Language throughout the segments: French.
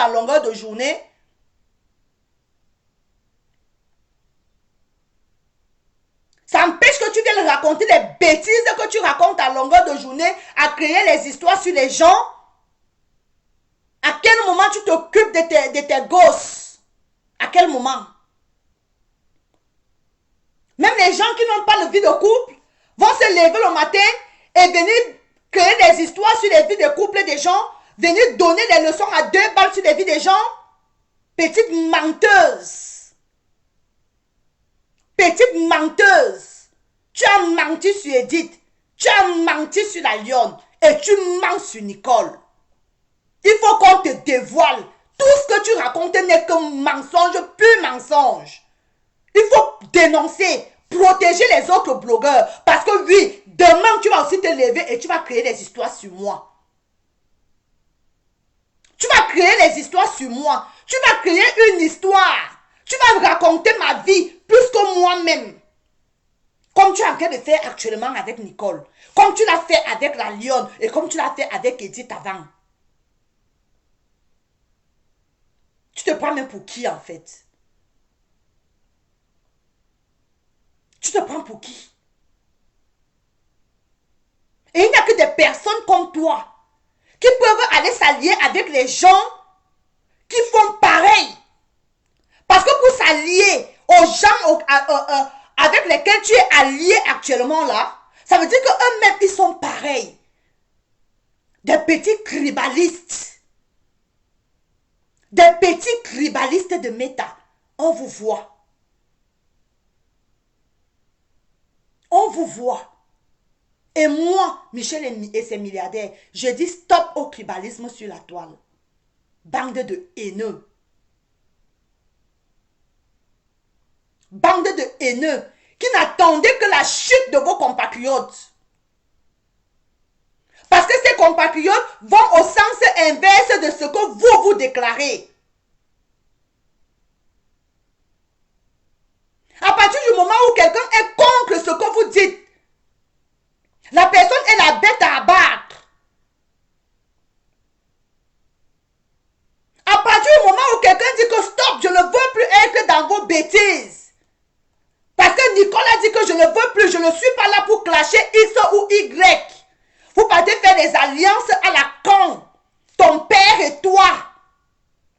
à longueur de journée. Ça empêche que tu viennes raconter les bêtises que tu racontes à longueur de journée, à créer les histoires sur les gens. À quel moment tu t'occupes de tes gosses? À quel moment? Même les gens qui n'ont pas de vie de couple vont se lever le matin et venir créer des histoires sur les vies de couple des gens, venir donner des leçons à 2 balles sur les vies des gens. Petite menteuse. Petite menteuse. Tu as menti sur Edith. Tu as menti sur la lionne. Et tu mens sur Nicole. Il faut qu'on te dévoile. Tout ce que tu racontes n'est que mensonge, pur mensonge. Il faut dénoncer, protéger les autres blogueurs. Parce que oui, demain tu vas aussi te lever et tu vas créer des histoires sur moi. Tu vas créer les histoires sur moi. Tu vas créer une histoire. Tu vas raconter ma vie plus que moi-même. Comme tu es en train de faire actuellement avec Nicole. Comme tu l'as fait avec la lionne. Et comme tu l'as fait avec Edith avant. Tu te prends même pour qui en fait? Tu te prends pour qui? Et il n'y a que des personnes comme toi qui peuvent aller s'allier avec les gens qui font pareil. Parce que pour s'allier aux gens avec lesquels tu es allié actuellement là, ça veut dire qu'eux-mêmes ils sont pareils. Des petits tribalistes. Des petits tribalistes de méta. On vous voit. On vous voit. Et moi, Michel et ses milliardaires, je dis stop au tribalisme sur la toile. Bande de haineux. Bande de haineux qui n'attendaient que la chute de vos compatriotes. Parce que ces compatriotes vont au sens inverse de ce que vous déclarez. À partir du moment où quelqu'un est contre ce que vous dites, la personne est la bête à abattre. À partir du moment où quelqu'un dit que stop, je ne veux plus être dans vos bêtises. Parce que Nicole a dit que je ne veux plus, je ne suis pas là pour clasher X ou Y. Vous partez faire des alliances à la con. Ton père et toi.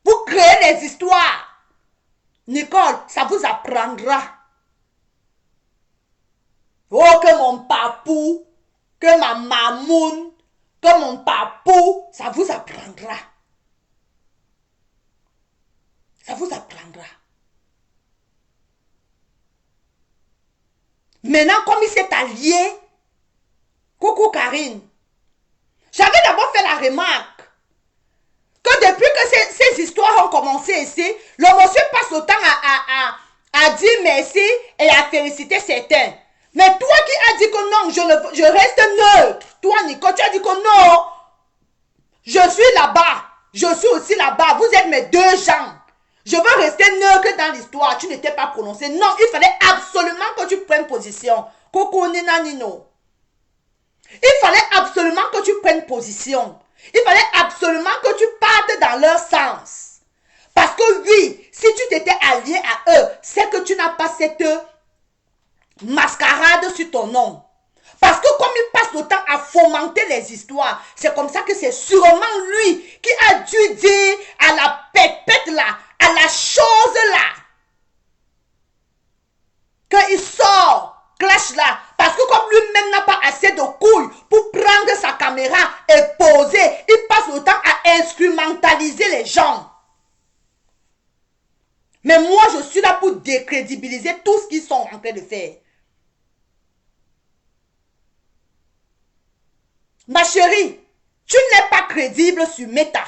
Vous créez des histoires. Nicole, ça vous apprendra. Oh, que mon papou, que ma mamoune, que mon papou, ça vous apprendra. Ça vous apprendra. Maintenant, comme il s'est allié, coucou Karine, j'avais d'abord fait la remarque que depuis que ces histoires ont commencé ici, le monsieur passe le temps à dire merci et à féliciter certains. Mais toi qui as dit que non, je reste neutre. Toi, Nico, tu as dit que non, je suis là-bas. Je suis aussi là-bas. Vous êtes mes deux gens. Je veux rester neutre dans l'histoire. Tu n'étais pas prononcé. Non, il fallait absolument que tu prennes position. Coucou Nina Nino. Il fallait absolument que tu prennes position. Il fallait absolument que tu partes dans leur sens. Parce que oui, si tu t'étais allié à eux, c'est que tu n'as pas cette mascarade sur ton nom. Parce que comme il passe le temps à fomenter les histoires, c'est comme ça que c'est sûrement lui qui a dû dire à la pépette là, à la chose là, qu'il sort, clash là. Parce que comme lui-même n'a pas assez de couilles pour prendre sa caméra et poser, il passe le temps à instrumentaliser les gens. Mais moi, je suis là pour décrédibiliser tout ce qu'ils sont en train de faire. Ma chérie, tu n'es pas crédible sur Meta.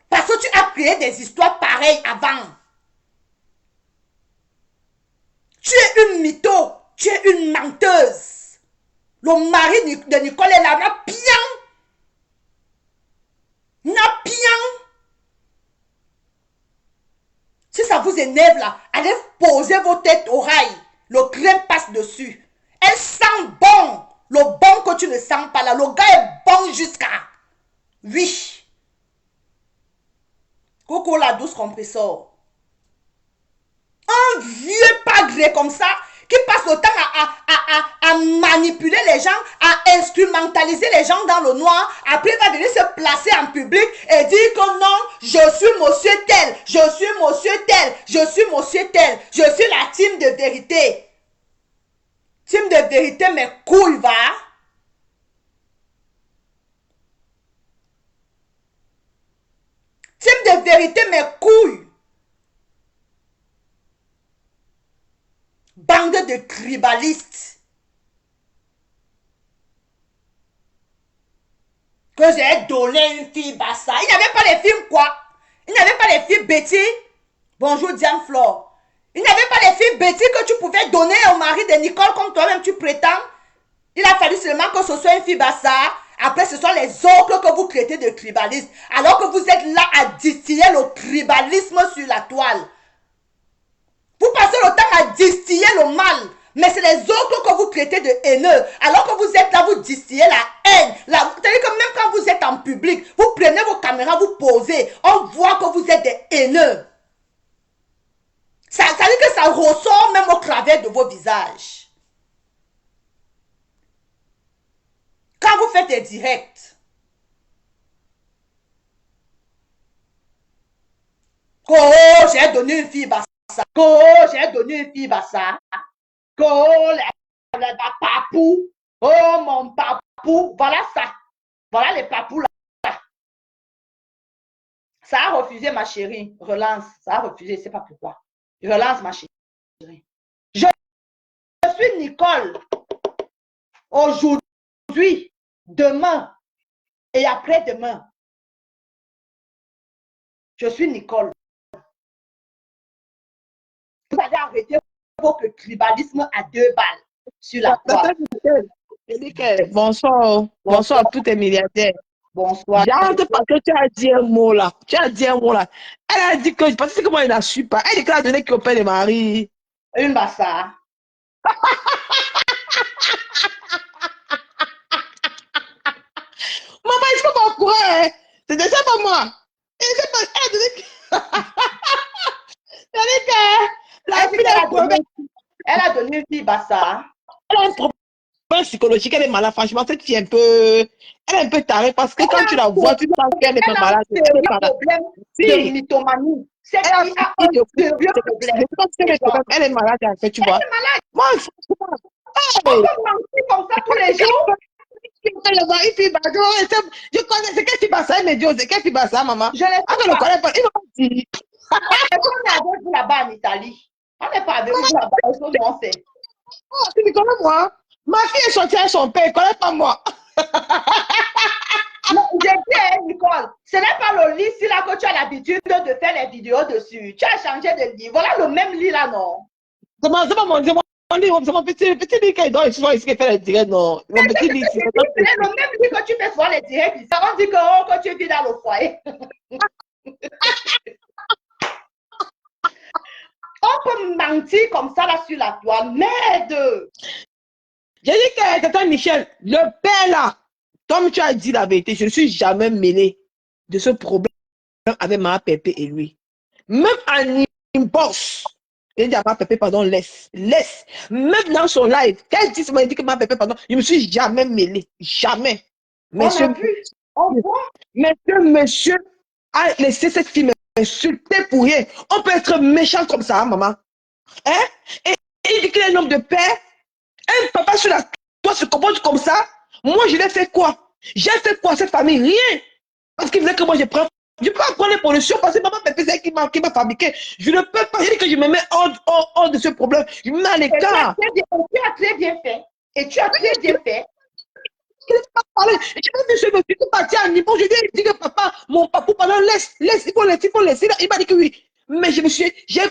Parce que tu as créé des histoires pareilles avant. Tu es une mytho, tu es une menteuse. Le mari de Nicole est là, n'a bien. Si ça vous énerve là, allez poser vos têtes oreilles. Le crème passe dessus. Elle sent bon. Le bon que tu ne sens pas là. Le gars est bon jusqu'à... Oui. Coco la douce compresseur. Un vieux padre comme ça qui passe le temps à manipuler les gens, à instrumentaliser les gens dans le noir. Après, il va venir se placer en public et dire que non, je suis monsieur tel, je suis monsieur tel, je suis monsieur tel, je suis la team de vérité. Team de vérité, mais couille, va. Team de vérité, mais couille. Bande de tribalistes. Que j'ai donné une fille Bassa. Il n'y avait pas les films quoi? Il n'y avait pas les filles Betty. Bonjour Diane Flore. Il n'y avait pas les filles Betty que tu pouvais donner au mari de Nicole comme toi-même tu prétends. Il a fallu seulement que ce soit une fille Bassa. Après, ce sont les autres que vous traitez de tribalistes. Alors que vous êtes là à distiller le tribalisme sur la toile. Vous passez le temps à distiller le mal. Mais c'est les autres que vous traitez de haineux. Alors que vous êtes là, vous distillez la haine. C'est-à-dire que même quand vous êtes en public, vous prenez vos caméras, vous posez. On voit que vous êtes des haineux. Ça veut dire que ça ressort même au travers de vos visages. Quand vous faites des directs, oh, j'ai donné une fille Bassa. Oh, j'ai donné une fille Bassa. Oh, la papou. Oh, mon papou. Voilà ça. Voilà les papous là. Ça a refusé, ma chérie. Relance. Ça a refusé, je ne sais pas pourquoi. Relance, ma chérie. Je suis Nicole. Aujourd'hui, demain et après-demain. Je suis Nicole. Vous allez arrêter votre tribalisme à 2 balles sur la toile. Bonsoir. Bonsoir à tous les milliardaires. Bonsoir. J'arrête parce que tu as dit un mot là. Tu as dit un mot là. Elle a dit que, parce que comment elle n'a su pas. Elle dit qu'elle a donné qu'il opère les maris. Une Bassa. Maman, il faut pas courir. C'est ça pas moi. Elle a donné que la fille elle a donné une fille Bassa. Elle a un problème psychologique, elle est malade. Franchement, cette fille elle est un peu tarée parce que quand tu la vois, tu sens qu'elle n'est pas malade. Elle est malade. De mythomanie. Cette fille a un sérieux problème. Elle est malade, en fait, tu vois. Elle est malade. Moi, on peut mentir comme ça tous les jours. Je connais, c'est quel type à ça, c'est quel type à ça, maman? Je ne sais pas. Il m'a dit. On est avec vous là-bas en Italie. On n'est pas avec vous là-bas, on sait. Oh, tu me connais moi? Ma fille est sortie avec son père, elle ne connaît pas moi. Non, j'ai dit, Nicole, ce n'est pas le lit si là que tu as l'habitude de faire les vidéos dessus. Tu as changé de lit. Voilà le même lit là, non? C'est pas mon lit, c'est mon petit lit qui doit souvent ici faire les directs, non. Mon petit lit, c'est le même lit que tu fais souvent les directs. Ça va dire que tu vis dans le foyer. On peut mentir comme ça là sur la toile. Merde! J'ai dit que c'était Michel, le père là, comme tu as dit la vérité, je ne suis jamais mêlé de ce problème avec ma Pépé et lui. Même en inbox, il dit à ma Pépé, pardon, laisse. Même dans son live, quand il dit que ma Pépé, pardon, je ne me suis jamais mêlé. Jamais. Monsieur a laissé cette fille m'insulter pour rien. On peut être méchant comme ça, hein, maman. Hein? Et il dit qu'il est un homme de paix. Un papa sur la toit se comporte comme ça. Moi, je l'ai fait quoi? J'ai fait quoi à cette famille? Rien. Parce qu'il voulait que moi, je prenne. Je peux pas prendre les pollutions parce que maman Pépé, c'est qui m'a fabriqué. Je ne peux pas. Je dis que je me mets hors de ce problème. Je me mets à l'écart. Tu as très bien fait. Et tu as très bien fait. Il ne pas parler. Je vais dire, je me suis parti à niveau. Je lui ai dit que papa, mon papa, pendant laisse, il faut laisser. Il m'a dit que oui. Mais j'ai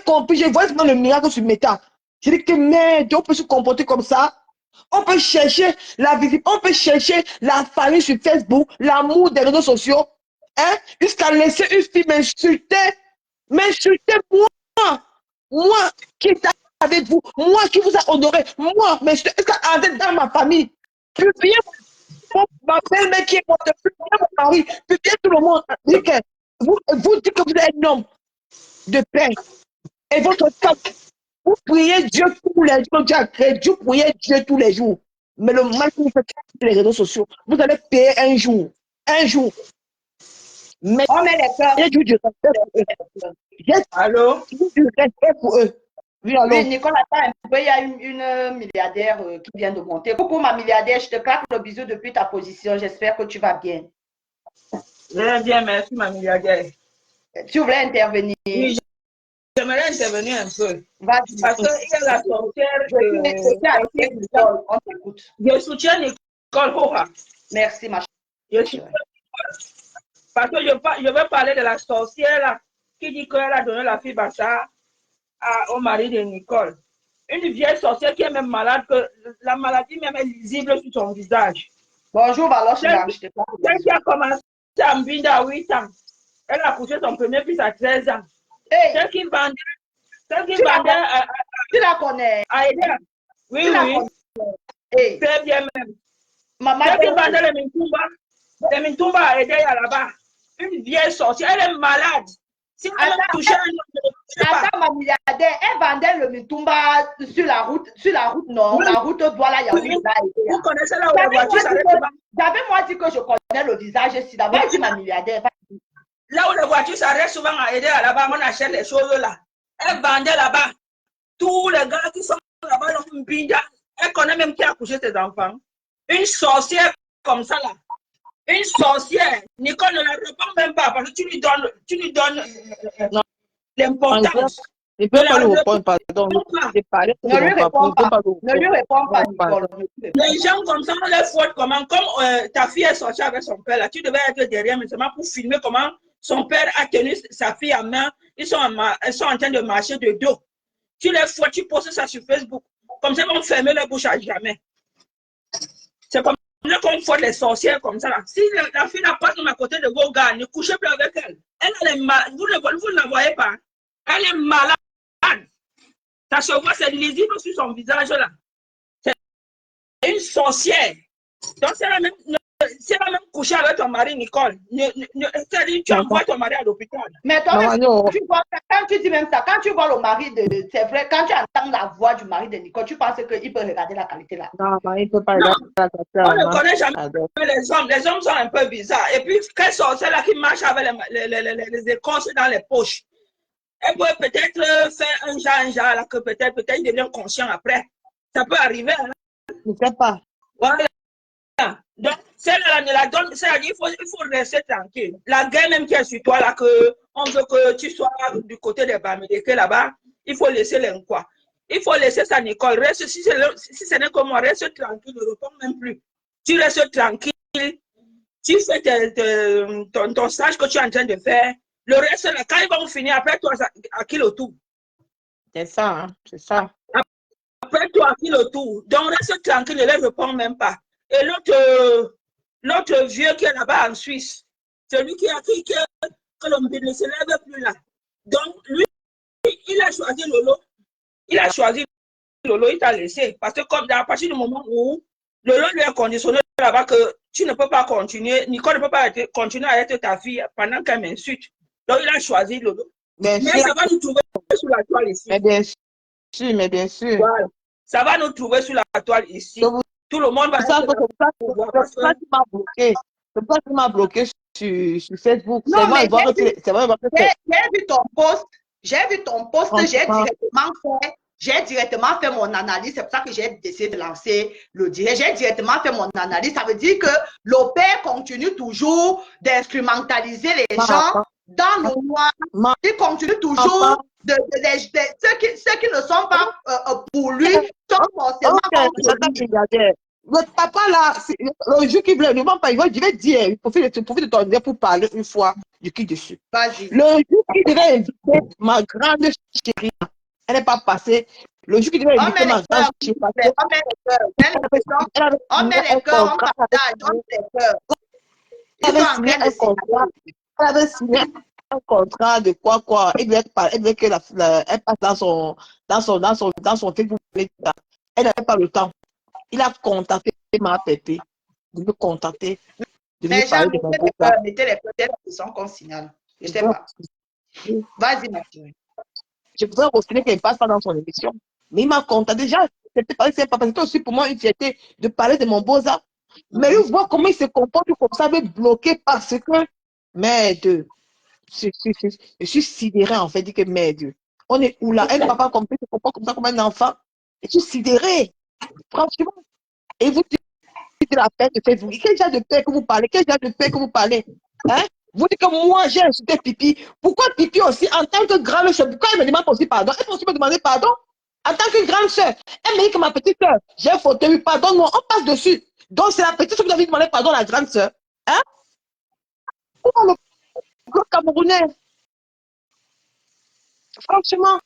compris, j'ai vu le miracle sur Meta. J'ai dit que merde, on peut se comporter comme ça. On peut chercher la visite, on peut chercher la famille sur Facebook, l'amour des réseaux sociaux. Hein? Jusqu'à laisser une fille m'insulter moi qui est avec vous, moi qui vous a honoré, moi, m'insulter, jusqu'à entrer dans ma famille. Plus bien ma belle-mère qui est morte, plus bien mon mari, plus bien tout le monde. vous dites que vous êtes un homme de paix. Et votre femme, vous priez Dieu tous les jours. Dieu a créé, Dieu priez Dieu tous les jours. Mais le mal que vous faites sur les réseaux sociaux, vous allez payer un jour. Un jour. Mais On met les cœurs. j'ai du respect pour eux. Allô? J'ai du respect pour eux. Oui, Oui, alors. Nicolas, attends un peu, il y a une milliardaire qui vient de monter. Coucou ma milliardaire, je te claque le bisou depuis ta position. J'espère que tu vas bien. Je vais bien, merci, ma milliardaire. Tu voulais intervenir? Oui, j'aimerais intervenir un peu. Vas-y. Parce qu'il y a la sorcière. Je suis avec Nicole, on t'écoute. Je soutiens Nicole Hoha. Merci, ma Je chérie. soutiens parce que je veux parler de la sorcière là, qui dit qu'elle a donné la fille Bassa au mari de Nicole. Une vieille sorcière qui est même malade, que la maladie même est lisible sur son visage. Bonjour, Valoche, je te claque le Celle bisou. qui a commencé à Mbinda à 8 ans. Elle a accouché son premier fils à 13 ans. Hey, Celle qui vendait tu la connais? à aider. Oui, Tu la oui. connais? Hey, Très bien même. maman, Celle qui vendait les Mintumba à aider là-bas. Une vieille sorcière, elle est malade. Si elle a touché un homme, je ne sais pas. attends, ma milliardaire, elle vendait le Mitumba sur la route, non, Oui. la route Douala Yaoundé. Vous connaissez là où les voitures s'arrêtent souvent. J'avais moi dit que je connais le visage ici. D'abord, dit ma milliardaire. Là où les voitures s'arrêtent souvent à aider là-bas, on achète les choses là. Elle vendait là-bas. Tous les gars qui sont là-bas, ils ont Mbinda. Elle connaît même qui a couché ses enfants. Une sorcière comme ça là. Une sorcière. Nicole ne la répond même pas parce que tu lui donnes Non, l'importance. je ne peux pas lui répondre, pardon. J'ai parlé de Ne lui mon papa, réponds je ne peux pas. pas lui Ne lui réponds pas, répondre. Nicole. Les gens comme ça, on les faute comment? Comme ta fille est sortie avec son père là, tu devais être derrière maintenant pour filmer comment son père a tenu sa fille en main. Ils sont en train de marcher de dos. Tu les fautes, tu postes ça sur Facebook. Comme ça, ils vont fermer leur bouche à jamais. C'est comme ça qu'on faute les sorcières comme ça là. Si la fille n'a pas à côté de vos gars, ne couchez plus avec elle. Elle est malade. Vous ne la voyez pas. Elle est malade. Ça se voit, c'est lisible sur son visage là. Une sorcière. Donc, c'est la même coucher avec ton mari, Nicole. C'est-à-dire, tu envoies ton mari à l'hôpital. Mais toi-même, tu vois, quand tu dis même ça, quand tu vois le mari c'est vrai, quand tu entends la voix du mari de Nicole, tu penses qu'il peut regarder la qualité là. Non, il ne peut pas Non, regarder la on ne connaît jamais les hommes. Les hommes sont un peu bizarres. Et puis, quelle sorcière là qui marche avec les écorces dans les poches? Elle peut peut-être faire un genre là, que peut-être il devient conscient après. Ça peut arriver. Hein? Je ne sais pas. Voilà. Donc, celle-là ne la donne, c'est-à-dire il faut rester tranquille. La guerre même qui est sur toi, là, on veut que tu sois du côté des Bamileke là-bas, il faut laisser les quoi. Il faut laisser ça, Nicole. Reste, si ce n'est que moi, reste tranquille, ne réponds même plus. Tu restes tranquille, tu fais ton stage que tu es en train de faire. Le reste, là, quand ils vont finir, après toi, à qui le tout? C'est ça, hein? C'est ça. Après toi, à qui le tout? Donc, reste tranquille, ne les réponds même pas. Et l'autre vieux qui est là-bas en Suisse, celui qui a dit que le ne se lève plus là. Donc, lui, il a choisi Lolo. Il a choisi Lolo, il t'a laissé. Parce que comme à partir du moment où Lolo lui a conditionné là-bas que tu ne peux pas continuer, Nicole ne peut pas continuer à être ta fille pendant qu'elle m'insulte. Donc, il a choisi Lolo. Bien Mais sûr. ça va nous trouver sur la toile ici. Mais bien sûr. Voilà. Ça va nous trouver sur la toile ici. Tout le monde va C'est ça qui m'a bloqué. C'est ça qui m'a bloqué sur Facebook. Non, mais c'est vrai. J'ai vu ton post. J'ai directement fait mon analyse. C'est pour ça que j'ai décidé de lancer le direct. J'ai directement fait mon analyse. Ça veut dire que le père continue toujours d'instrumentaliser les gens dans le noir. Il continue toujours ceux qui ne sont pas pour lui sont forcément contre lui. Le papa là, le jour qu'il voulait, ne ment pas, je vais dire, il profite de ton idée pour parler une fois du qui dessus. Vas-y. Le jour qu'il devait inviter ma grande chérie, elle n'est pas passée. Le jour qu'il devait inviter ma grande chérie, on met les cœurs, on partage, on met les cœurs. Elle avait signé un contrat de quoi. Elle voulait qu'elle passe dans son Facebook. Elle n'avait pas le temps. Il a contacté ma pépé, de me contacter, de me parler de mon groupe. Mettez les cœurs, ils sont qu'on signale. Je sais pas. Vas-y, Mathieu. Je voudrais aussi qu'il passe pas dans son émission. Mais il m'a contacté déjà. C'était pas, c'était aussi pour moi une fierté de parler de mon beau-ça. Mais il voit comment il se comporte comme ça, il est bloqué parce que, merde, je suis sidéré en fait, dit que merde, on est où là? Un papa comme ça se comporte comme ça comme un enfant. Je suis sidéré, franchement. Et vous dites la paix de Facebook. Quel genre de paix que vous parlez? Quel genre de paix que vous parlez? Hein? Vous dites que moi j'ai insulté Pipi. Pourquoi Pipi aussi, en tant que grande soeur, pourquoi elle me demande aussi pardon? Elle peut aussi me demander pardon? En tant que grande soeur, elle me dit que ma petite soeur, j'ai un fauteuil, pardon, non, on passe dessus. Donc c'est la petite soeur qui doit lui demander pardon, la grande soeur. Hein? Pourquoi le Camerounais? Franchement.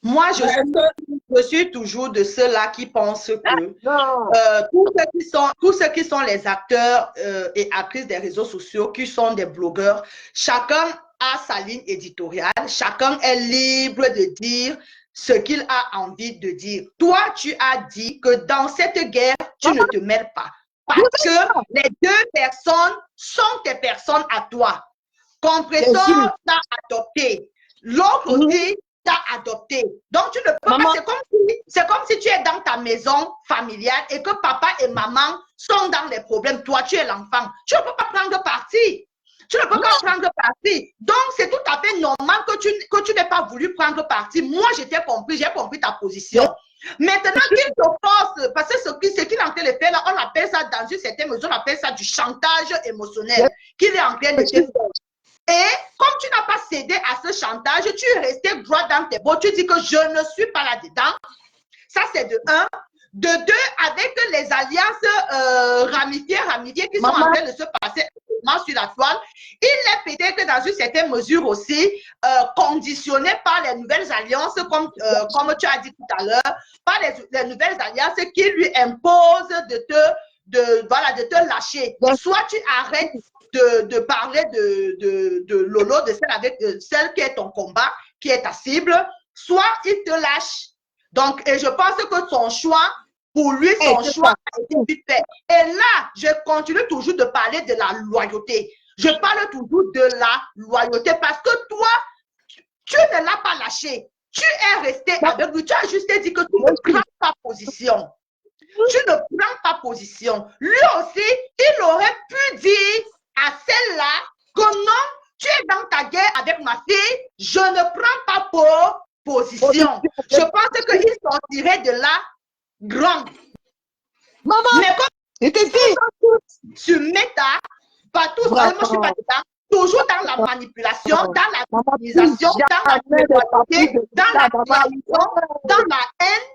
Moi, je suis toujours de ceux-là qui pensent que tous ceux qui sont les acteurs et actrices des réseaux sociaux, qui sont des blogueurs, chacun a sa ligne éditoriale, chacun est libre de dire ce qu'il a envie de dire. Toi, tu as dit que dans cette guerre, tu ne te mêles pas. Parce que les deux personnes sont tes personnes à toi. Compresseur t'a adopté. L'autre aussi t'a adopté. Donc, tu ne peux pas. C'est comme si tu es dans ta maison familiale et que papa et maman sont dans les problèmes. Toi, tu es l'enfant. Tu ne peux pas prendre parti. Tu ne peux pas prendre parti. Donc, c'est tout à fait normal que tu n'aies pas voulu prendre parti. Moi, j'ai compris ta position. Maintenant qu'il te force, parce que ce qu'il est en train de faire là, on appelle ça dans une certaine mesure, on appelle ça du chantage émotionnel qu'il est en train de faire. Et comme tu n'as pas cédé à ce chantage, tu es resté droit dans tes bottes, tu dis que je ne suis pas là-dedans. Ça, c'est de un. De deux, avec les alliances ramifiées qui sont en train de se passer sur la toile, il est peut-être dans une certaine mesure aussi conditionné par les nouvelles alliances, comme tu as dit tout à l'heure, par les nouvelles alliances qui lui imposent de te lâcher. Soit tu arrêtes de parler de Lolo, de celle qui est ton combat, qui est ta cible, soit il te lâche. Donc, et je pense que son choix, pour lui, son choix a été fait. Et là, je continue toujours de parler de la loyauté. Je parle toujours de la loyauté parce que toi, tu ne l'as pas lâché. Tu es resté avec lui. Tu as juste dit que tu ne prends pas position. Tu ne prends pas position. Lui aussi, il aurait pu dire à celle-là que non, tu es dans ta guerre avec ma fille, je ne prends pas position. Je pense qu'il sortirait de là grand. Maman, mais comme sur Meta, partout, moi je suis pas dedans, toujours dans la manipulation, dans la victimisation, dans la négativité, dans la trahison, dans la haine.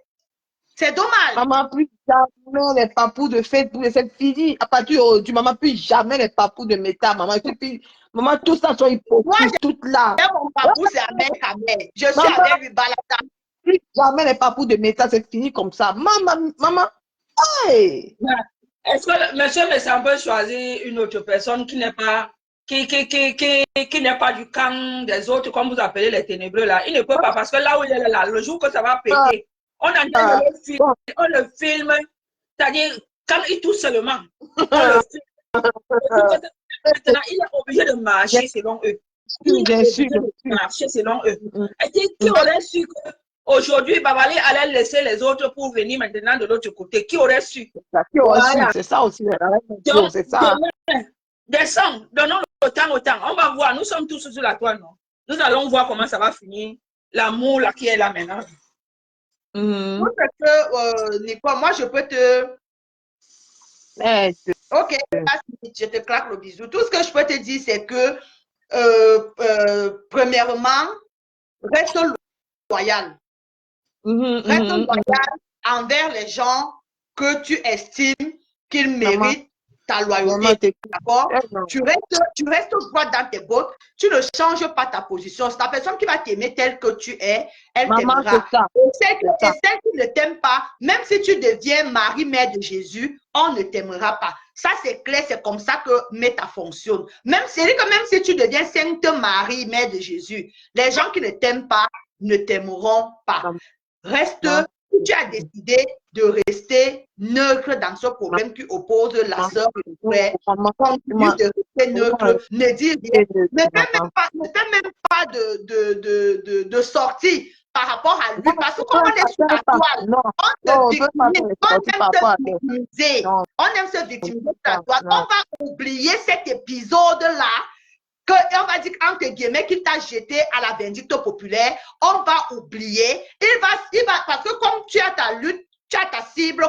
C'est dommage. Maman, plus jamais les papous de Facebook, c'est fini. À partir du maman, plus jamais les papous de Meta, maman. Maman, tout ça sont hypocrites, tout là. Mon papou, c'est avec Amel. Je suis avec lui, Balata. Plus jamais les papous de Meta, c'est fini comme ça. Maman, hey. Est-ce que monsieur Messan peut choisir une autre personne qui n'est pas n'est pas du camp des autres, comme vous appelez les ténébreux là? Il ne peut pas, parce que là où il est là, le jour que ça va péter, on le filme, c'est-à-dire quand il touche seulement, on le filme. Maintenant, il est obligé de marcher selon eux. Bien sûr. Marcher selon eux. Et qui aurait su qu'aujourd'hui, Babali allait laisser les autres pour venir maintenant de l'autre côté? Qui aurait su? C'est ça aussi. C'est ça. Descends, donnons le temps au temps. On va voir, nous sommes tous sur la toile, non? Nous allons voir comment ça va finir. L'amour là qui est là maintenant. Nicole, moi je peux te... Ok, je te claque le bisou. Tout ce que je peux te dire, c'est que premièrement, reste loyal. Reste loyal envers les gens que tu estimes qu'ils méritent ta loyauté. D'accord? Tu restes droit dans tes bottes. Tu ne changes pas ta position. C'est la personne qui va t'aimer telle que tu es. Elle t'aimera. Et celle qui ne t'aime pas, même si tu deviens Marie, mère de Jésus, on ne t'aimera pas. Ça, c'est clair. C'est comme ça que Meta fonctionne. Même si tu deviens Sainte Marie, mère de Jésus, les gens qui ne t'aiment pas ne t'aimeront pas. Reste tu as décidé de rester neutre dans ce problème qui oppose la sœur et le frère, continue de rester neutre, ne dis rien, ne fais même pas de sortie par rapport à lui, parce que comme on est sur la toile, on aime se victimiser sur la toile, on va oublier cet épisode-là, on va dire entre guillemets qu'il t'a jeté à la vindicte populaire, on va oublier, il va, parce que comme tu as ta lutte, tu as ta cible,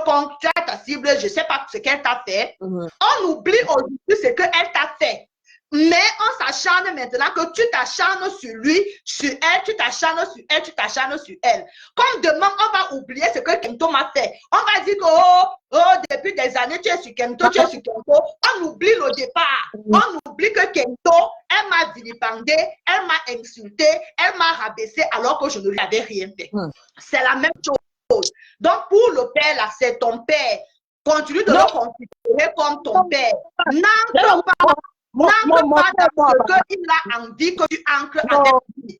je ne sais pas ce qu'elle t'a fait, on oublie aujourd'hui ce qu'elle t'a fait. Mais on s'acharne maintenant que tu t'acharnes sur lui, sur elle, tu t'acharnes sur elle, tu t'acharnes sur elle. Comme demain, on va oublier ce que Kento m'a fait. On va dire que depuis des années, tu es sur Kento, tu es sur Kento. On oublie le départ. On oublie que Kento, elle m'a vilipendé, elle m'a insulté, elle m'a rabaissé alors que je ne lui avais rien fait. C'est la même chose. Donc, pour le père, là, c'est ton père. Continue de le considérer comme ton père. N'entre pas. N'entre pas dans ce qu'il a envie que tu entres avec lui.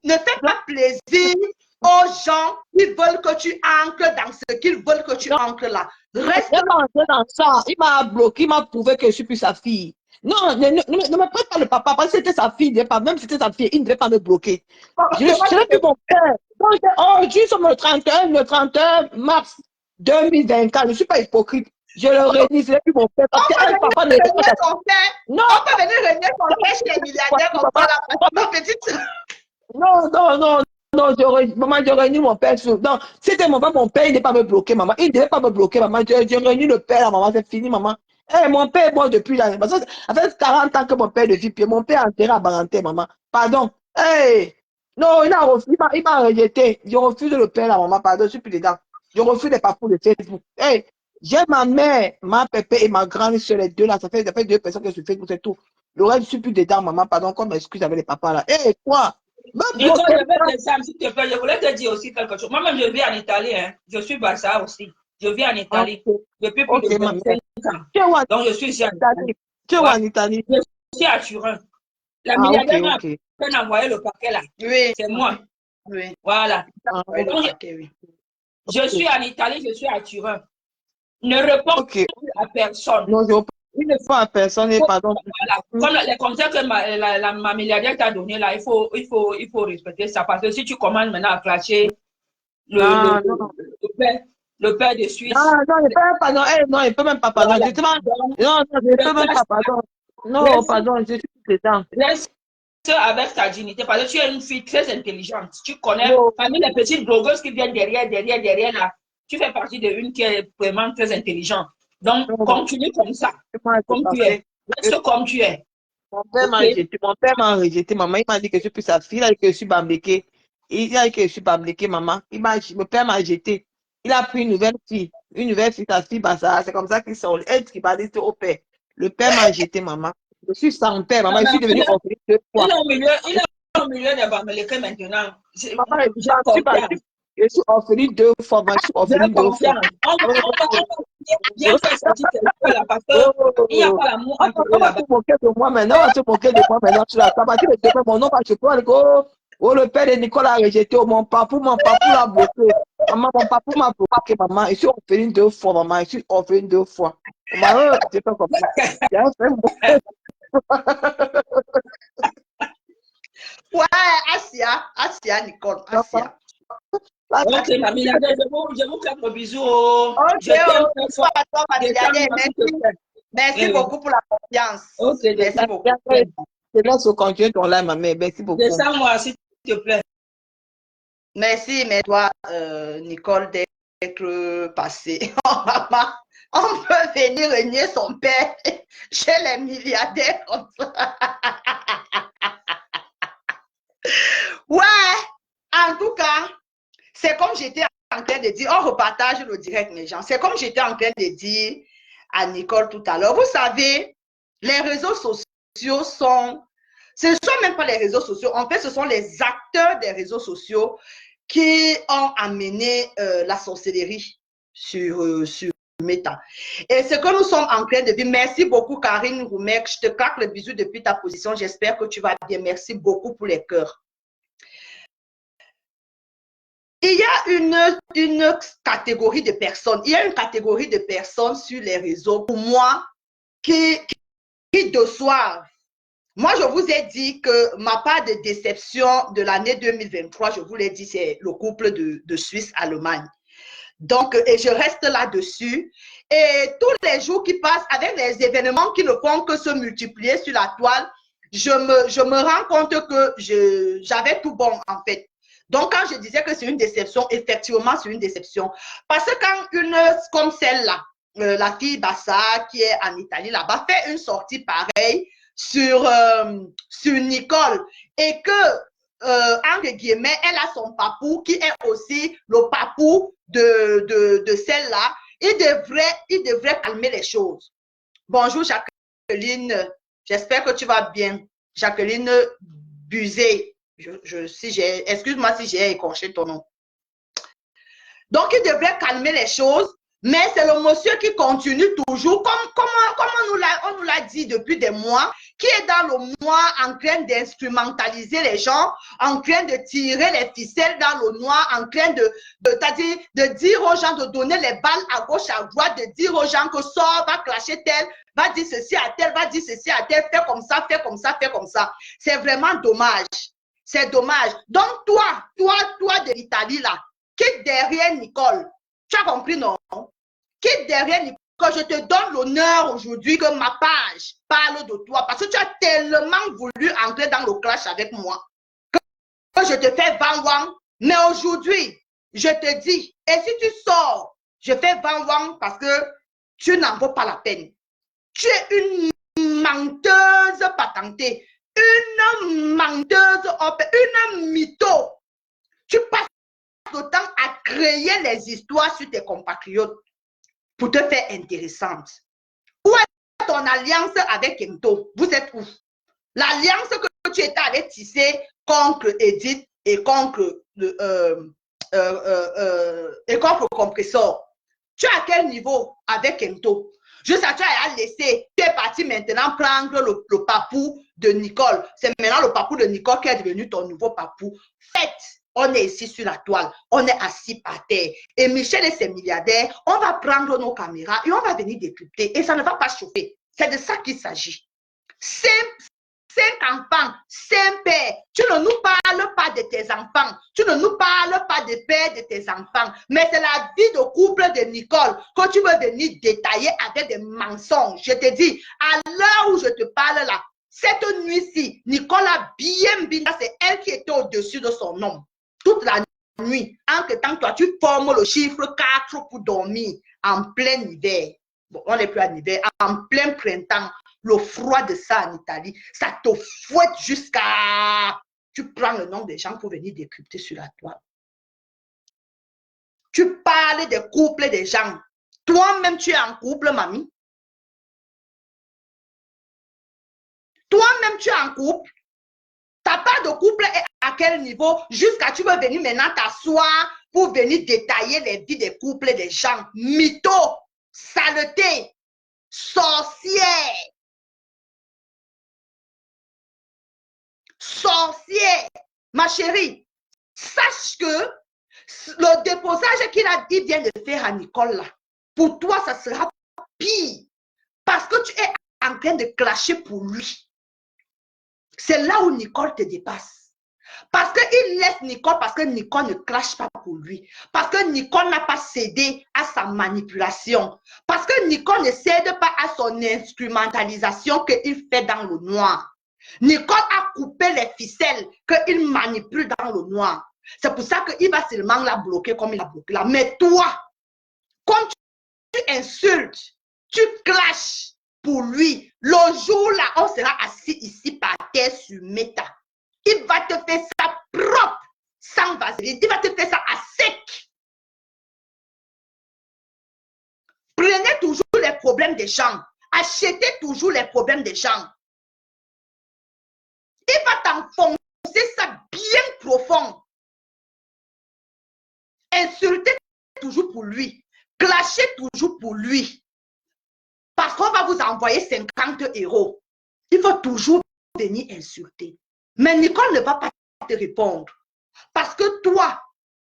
Ne fais pas plaisir aux gens qui veulent que tu entres dans ce qu'ils veulent que tu entres là. Reste dans ça. Il m'a bloqué, il m'a prouvé que je suis plus sa fille. Non, ne me prête pas le papa, parce que c'était sa fille, même si c'était sa fille, il ne devait pas me bloquer. Je n'ai plus mon père. Aujourd'hui, nous sommes le 31 mars 2024. Je ne suis pas hypocrite. Je le réunis, je n'ai plus mon père. Parce qu'un papa ne régner ton père. Non. On peut venir régner ton père chez les milliardaires comme ça, ma petite. Non, maman, je réunis mon père. Non, c'était mon père, il ne devait pas me bloquer, maman. Il ne devait pas me bloquer, maman. Je réunis le père, maman, c'est fini, maman. Hey, mon père est mort depuis là. Parce que ça fait 40 ans que mon père ne vit plus. Mon père est enterré à Baranté, maman. Pardon. Hey! Non, il m'a rejeté. Je refuse le père, la maman. Pardon, je suis plus dedans. Je refuse les parcours de Facebook. Hey! J'ai ma mère, ma pépé et ma grande soeur, les deux là. Ça fait deux personnes que je fais Facebook, c'est tout. Le reste, je suis plus dedans, maman. Pardon, qu'on m'excuse avec les papas là. Hey, quoi? Nicole, s'il te plaît, je voulais te dire aussi quelque chose. Moi-même, je vis en Italie. Hein. Je suis Barça aussi. Je vis en Italie depuis plus de 25 ans. Donc, je suis ici en Italie. Tu es où en Italie? Je suis à Turin. La milliardaire m'a envoyé le paquet là. Oui. C'est moi. Oui. Voilà. Donc, je suis en Italie, je suis à Turin. Ne réponds plus à personne. Non, il ne faut à personne, pardon. Voilà. Comme les conseils que ma milliardaire t'a donné là, il faut respecter ça. Parce que si tu commences maintenant à clasher le père de Suisse. Non, il ne peut pas, non, il ne peut même pas, pardon. Non, il ne peut même pas, pardon. Non, pardon, je suis dedans. Reste avec ta dignité, parce que tu es une fille très intelligente. Tu connais, parmi les petites blogueuses qui viennent derrière là, tu fais partie d'une qui est vraiment très intelligente. Donc, continue comme ça, comme tu es. Reste comme tu es. Mon père m'a rejeté, maman. Il m'a dit que je suis plus sa fille, il a dit que je suis bambléquée. Il a dit que je suis bambléquée, maman. Mon père m'a rejeté. Il a pris une nouvelle fille, sa fille, bah, c'est comme ça qu'ils sont. Elle qui va dire au père. Le père m'a rejeté, maman. Je suis sans père, maman. Je suis devenue orpheline 2 fois. Il est au milieu des bambléqués maintenant. Maman, je suis orpheline 2 fois, maman. Je suis orpheline 2 fois. On va bien faire sortir quelqu'un là parce qu'il n'y a pas l'amour entre eux là-bas. On va se moquer de moi maintenant. On va se moquer de moi maintenant. Tu l'as tabassé, mon nom va se prendre. Oh, le père de Nicole a rejeté. Oh, mon papou l'a bloqué. Maman, mon papou m'a bloqué, maman. Je suis orpheline 2 fois, maman. Je suis orpheline 2 fois. Maman, c'est pas comme ça. Ouais, Asia, Nicole, Asia. Ok, ma milliardaire, je vous fais un bisou. Je t'aime. Merci beaucoup pour la confiance. Ok, merci beaucoup. Je laisse continuer ton live, ma mère. Merci beaucoup. Descends-moi, s'il te plaît. Merci, mais toi, Nicole, d'être passée. Maman, on peut venir régner son père chez les milliardaires comme ça. Ouais, en tout cas, c'est comme j'étais en train de dire, on repartage le direct, mes gens. C'est comme j'étais en train de dire à Nicole tout à l'heure. Vous savez, les réseaux sociaux ce ne sont même pas les réseaux sociaux. En fait, ce sont les acteurs des réseaux sociaux qui ont amené la sorcellerie sur Meta. Et ce que nous sommes en train de vivre, merci beaucoup Karine Roumek, je te claque le bisou depuis ta position, j'espère que tu vas bien, merci beaucoup pour les cœurs. il y a une catégorie de personnes, il y a une catégorie de personnes sur les réseaux, pour moi, qui déçoivent. Moi, je vous ai dit que ma part de déception de l'année 2023, je vous l'ai dit, c'est le couple de Suisse-Allemagne. Donc, et je reste là-dessus. Et tous les jours qui passent, avec les événements qui ne font que se multiplier sur la toile, je me rends compte que j'avais tout bon, en fait. Donc, quand je disais que c'est une déception, effectivement, c'est une déception. Parce que quand une comme celle-là, la fille Bassa, qui est en Italie là-bas, fait une sortie pareille sur Nicole, et que, entre guillemets, elle a son papou, qui est aussi le papou de celle-là, il devrait calmer les choses. Bonjour Jacqueline, j'espère que tu vas bien. Jacqueline Buzet, excuse-moi si j'ai écorché ton nom. Donc, il devrait calmer les choses, mais c'est le monsieur qui continue toujours, comme on nous l'a dit depuis des mois, qui est dans le mois en train d'instrumentaliser les gens, en train de tirer les ficelles dans le noir, en train de dire aux gens, de donner les balles à gauche, à droite, de dire aux gens que sort, va clasher tel, va dire ceci à tel, va dire ceci à tel, fais comme ça, fais comme ça, fais comme ça. C'est vraiment dommage. C'est dommage. Donc, toi de l'Italie là, quitte derrière Nicole. Tu as compris, non? Quitte derrière Nicole. Je te donne l'honneur aujourd'hui que ma page parle de toi parce que tu as tellement voulu entrer dans le clash avec moi que je te fais vang-wang. Mais aujourd'hui, je te dis, et si tu sors, je fais vang-wang parce que tu n'en vaux pas la peine. Tu es une menteuse patentée, une menteuse, une mytho. Tu passes le temps à créer les histoires sur tes compatriotes pour te faire intéressante. Où est ton alliance avec Kento? Vous êtes où? L'alliance que tu étais allé tisser contre Edith et contre le compresseur. Tu es à quel niveau avec Kento? Juste à tu as laissé, tu es parti maintenant prendre le papou de Nicole. C'est maintenant le papou de Nicole qui est devenu ton nouveau papou. Faites. On est ici sur la toile, on est assis par terre. Et Michel et ses milliardaires, on va prendre nos caméras et on va venir décrypter. Et ça ne va pas chauffer. C'est de ça qu'il s'agit. 5 enfants, 5 pères. Tu ne nous parles pas de tes enfants. Tu ne nous parles pas des pères de tes enfants. Mais c'est la vie de couple de Nicole que tu veux venir détailler avec des mensonges. Je te dis, à l'heure où je te parle là, cette nuit-ci, Nicole a bien, c'est elle qui était au-dessus de son homme. Toute la nuit, entre temps, toi, tu formes le chiffre 4 pour dormir en plein hiver. Bon, on n'est plus en hiver, en plein printemps, le froid de ça en Italie, ça te fouette jusqu'à... Tu prends le nom des gens pour venir décrypter sur la toile. Tu parles des couples des gens. Toi-même, tu es en couple, mamie. Toi-même, tu es en couple. Ta part de couple est à quel niveau? Jusqu'à tu veux venir maintenant t'asseoir pour venir détailler les vies des couples des gens. Mytho, saleté, sorcière. Sorcière. Ma chérie, sache que le déposage qu'il vient de faire à Nicole, là, pour toi, ça sera pire. Parce que tu es en train de clasher pour lui. C'est là où Nicole te dépasse. Parce qu'il laisse Nicole, parce que Nicole ne clash pas pour lui. Parce que Nicole n'a pas cédé à sa manipulation. Parce que Nicole ne cède pas à son instrumentalisation qu'il fait dans le noir. Nicole a coupé les ficelles qu'il manipule dans le noir. C'est pour ça qu'il va seulement la bloquer comme il a bloqué là. Mais toi, comme tu insultes, tu clashes pour lui, le jour là, on sera assis ici par terre sur Meta. Il va te faire ça propre, sans vaseline. Il va te faire ça à sec. Prenez toujours les problèmes des gens. Achetez toujours les problèmes des gens. Il va t'enfoncer ça bien profond. Insultez toujours pour lui. Clashez toujours pour lui. Parce qu'on va vous envoyer 50 euros. Il faut toujours venir insulter. Mais Nicole ne va pas te répondre. Parce que toi,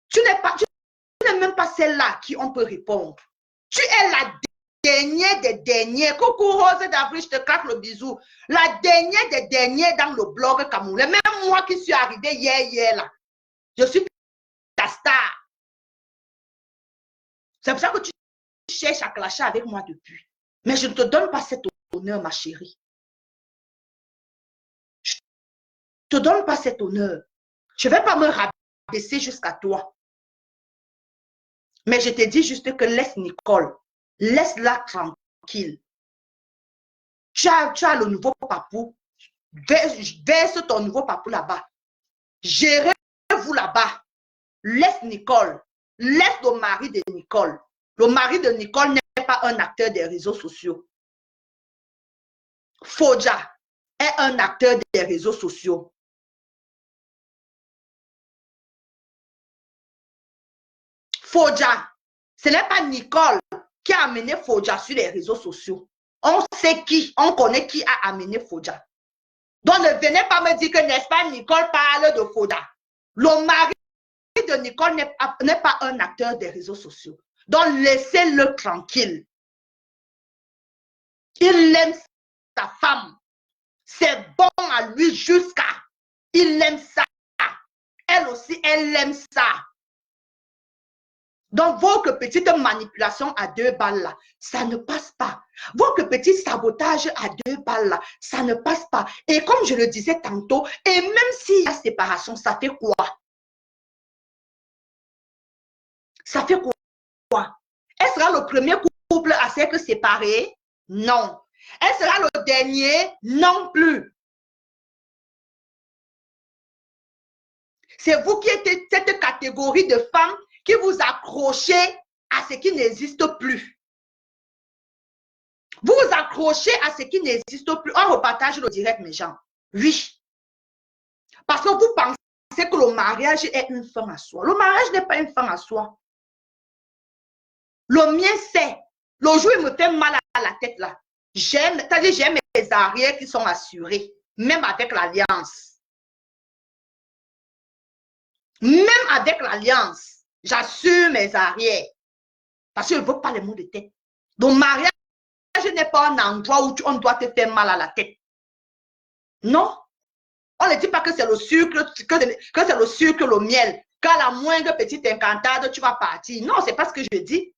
Tu n'es même pas celle-là qui on peut répondre. Tu es la dernière des derniers. Coucou Rose d'Avril, je te claque le bisou. La dernière des derniers dans le blog camerounais. Même moi qui suis arrivée hier là. Je suis ta star. C'est pour ça que tu cherches à clasher avec moi depuis. Mais je ne te donne pas cet honneur, ma chérie. Je ne te donne pas cet honneur. Je ne vais pas me rabaisser jusqu'à toi. Mais je te dis juste que laisse Nicole. Laisse-la tranquille. Tu as le nouveau papou. Verse ton nouveau papou là-bas. Gérez-vous là-bas. Laisse Nicole. Laisse le mari de Nicole. Le mari de Nicole n'est pas un acteur des réseaux sociaux. Foja est un acteur des réseaux sociaux. Foja, ce n'est pas Nicole qui a amené Foja sur les réseaux sociaux. On sait qui, on connaît qui a amené Foja. Donc ne venez pas me dire que, n'est-ce pas, Nicole parle de Foja. Le mari de Nicole n'est pas un acteur des réseaux sociaux. Donc laissez-le tranquille. Il aime sa femme. C'est bon à lui jusqu'à. Il aime ça. Elle aussi, elle aime ça. Donc, vos petites manipulations à 2 balles là, ça ne passe pas. Vos petits sabotages à 2 balles là, ça ne passe pas. Et comme je le disais tantôt, et même s'il y a séparation, ça fait quoi? Ça fait quoi? Elle sera le premier couple à s'être séparé? Non. Elle sera le dernier? Non plus. C'est vous qui êtes cette catégorie de femmes qui vous accrochez à ce qui n'existe plus. Vous vous accrochez à ce qui n'existe plus. On repartage le direct, mes gens. Oui. Parce que vous pensez que le mariage est une fin à soi. Le mariage n'est pas une fin à soi. Le mien, c'est. Le jour où il me fait mal à la tête, là. C'est-à-dire, j'ai mes arrières qui sont assurés. Même avec l'alliance. Même avec l'alliance. J'assure mes arrières. Parce que je ne veux pas les mots de tête. Donc, mariage n'est pas un endroit où on doit te faire mal à la tête. Non. On ne dit pas que c'est le sucre, que c'est le sucre, le miel. Qu'à la moindre petite incantade, tu vas partir. Non, c'est pas ce que je dis.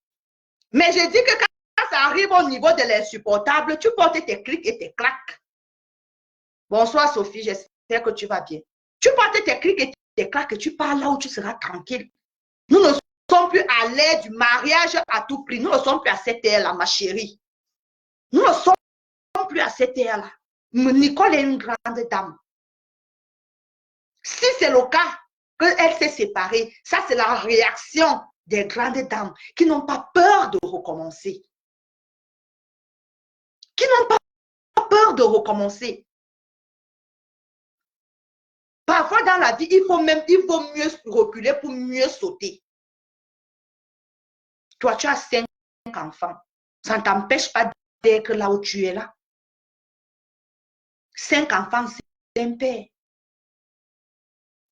Mais je dis que quand ça arrive au niveau de l'insupportable, tu portes tes clics et tes claques. Bonsoir Sophie, j'espère que tu vas bien. Tu portes tes clics et tes claques et tu pars là où tu seras tranquille. Nous ne sommes plus à l'ère du mariage à tout prix. Nous ne sommes plus à cette ère-là, ma chérie. Nous ne sommes plus à cette ère-là. Nicole est une grande dame. Si c'est le cas qu'elle s'est séparée, ça c'est la réaction des grandes dames qui n'ont pas peur de recommencer. Qui n'ont pas peur de recommencer. Parfois dans la vie, il faut mieux reculer pour mieux sauter. Toi, tu as 5 enfants. Ça ne t'empêche pas d'être là où tu es là. 5 enfants, c'est un père.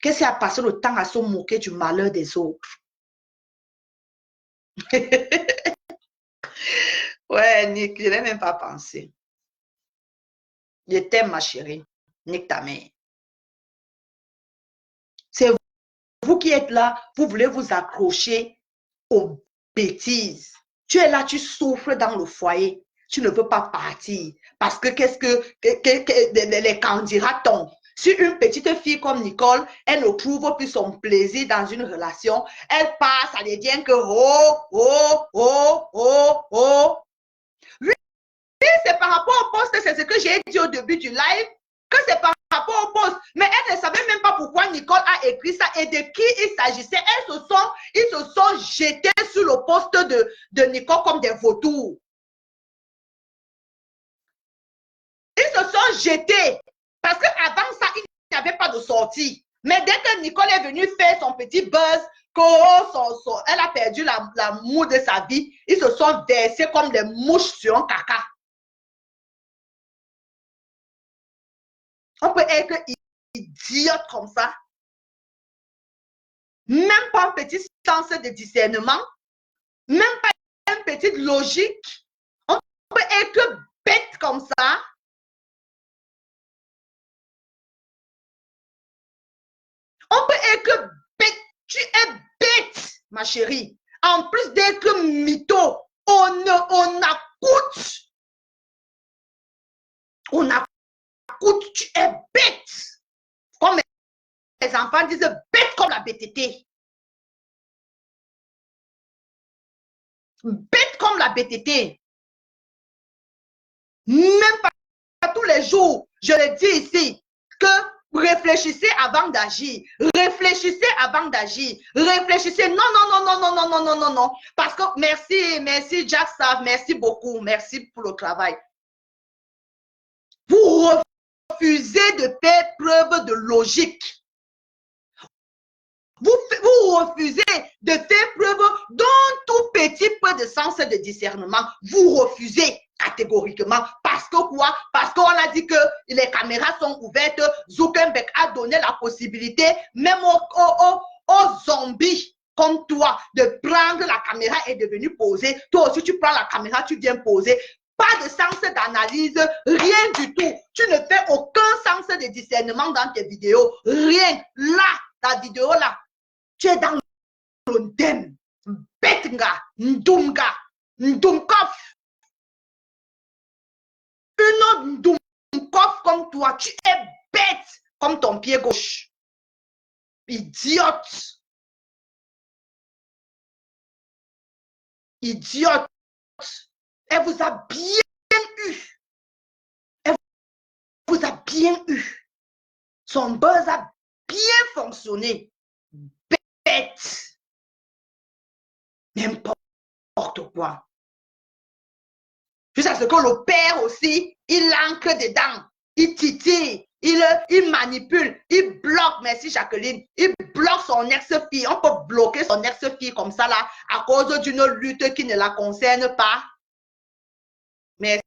Qu'est-ce qui a passé le temps à se moquer du malheur des autres? Ouais, Nick, je n'ai même pas pensé. Je t'aime, ma chérie. Nick ta mère. C'est vous qui êtes là, vous voulez vous accrocher aux bêtises. Tu es là, tu souffres dans le foyer. Tu ne veux pas partir. Parce que qu'est-ce que les candidats tombent? Si une petite fille comme Nicole, elle ne trouve plus son plaisir dans une relation, elle passe, ça devient que Oui, c'est par rapport au poste, c'est ce que j'ai dit au début du live, que c'est par rapport au poste. Mais elle ne savait même pas pourquoi Nicole a écrit ça et de qui il s'agissait. Ils se sont jetés sur le poste de Nicole comme des vautours. Ils se sont jetés. Parce qu'avant ça, il n'y avait pas de sortie. Mais dès que Nicole est venue faire son petit buzz, elle a perdu l'amour de sa vie, ils se sont versés comme des mouches sur un caca. On peut être idiote comme ça. Même pas un petit sens de discernement, même pas une petite logique. On peut être bête comme ça. On peut être bête. Tu es bête, ma chérie. En plus d'être mytho, on accoute. On accoute, tu es bête. Comme les enfants disent, bête comme la BTT. Bête comme la BTT. Même pas tous les jours, je le dis ici, que réfléchissez avant d'agir. Réfléchissez avant d'agir. Réfléchissez. Non, non, non, non, non, non, non, non, non, non. Parce que merci, Jack Sav, merci beaucoup. Merci pour le travail. Vous refusez de faire preuve de logique. Vous refusez de faire preuve d'un tout petit peu de sens de discernement. Vous refusez catégoriquement. Parce que quoi? Parce qu'on a dit que les caméras sont ouvertes. Zuckerberg a donné la possibilité, même aux zombies comme toi, de prendre la caméra et de venir poser. Toi aussi, tu prends la caméra, tu viens poser. Pas de sens d'analyse, rien du tout. Tu ne fais aucun sens de discernement dans tes vidéos. Rien. Là, ta vidéo là, tu es dans le thème. Betnga, ndumga, ndumkof. Une autre ndumkof comme toi, tu es bête comme ton pied gauche. Idiote. Idiote. Elle vous a bien eu. Elle vous a bien eu. Son buzz a bien fonctionné. Bête. N'importe quoi. Jusqu'à ce que le père aussi, il ancre dedans. Il titille. Il manipule. Il bloque. Merci Jacqueline. Il bloque son ex-fille. On peut bloquer son ex-fille comme ça là à cause d'une lutte qui ne la concerne pas. Merci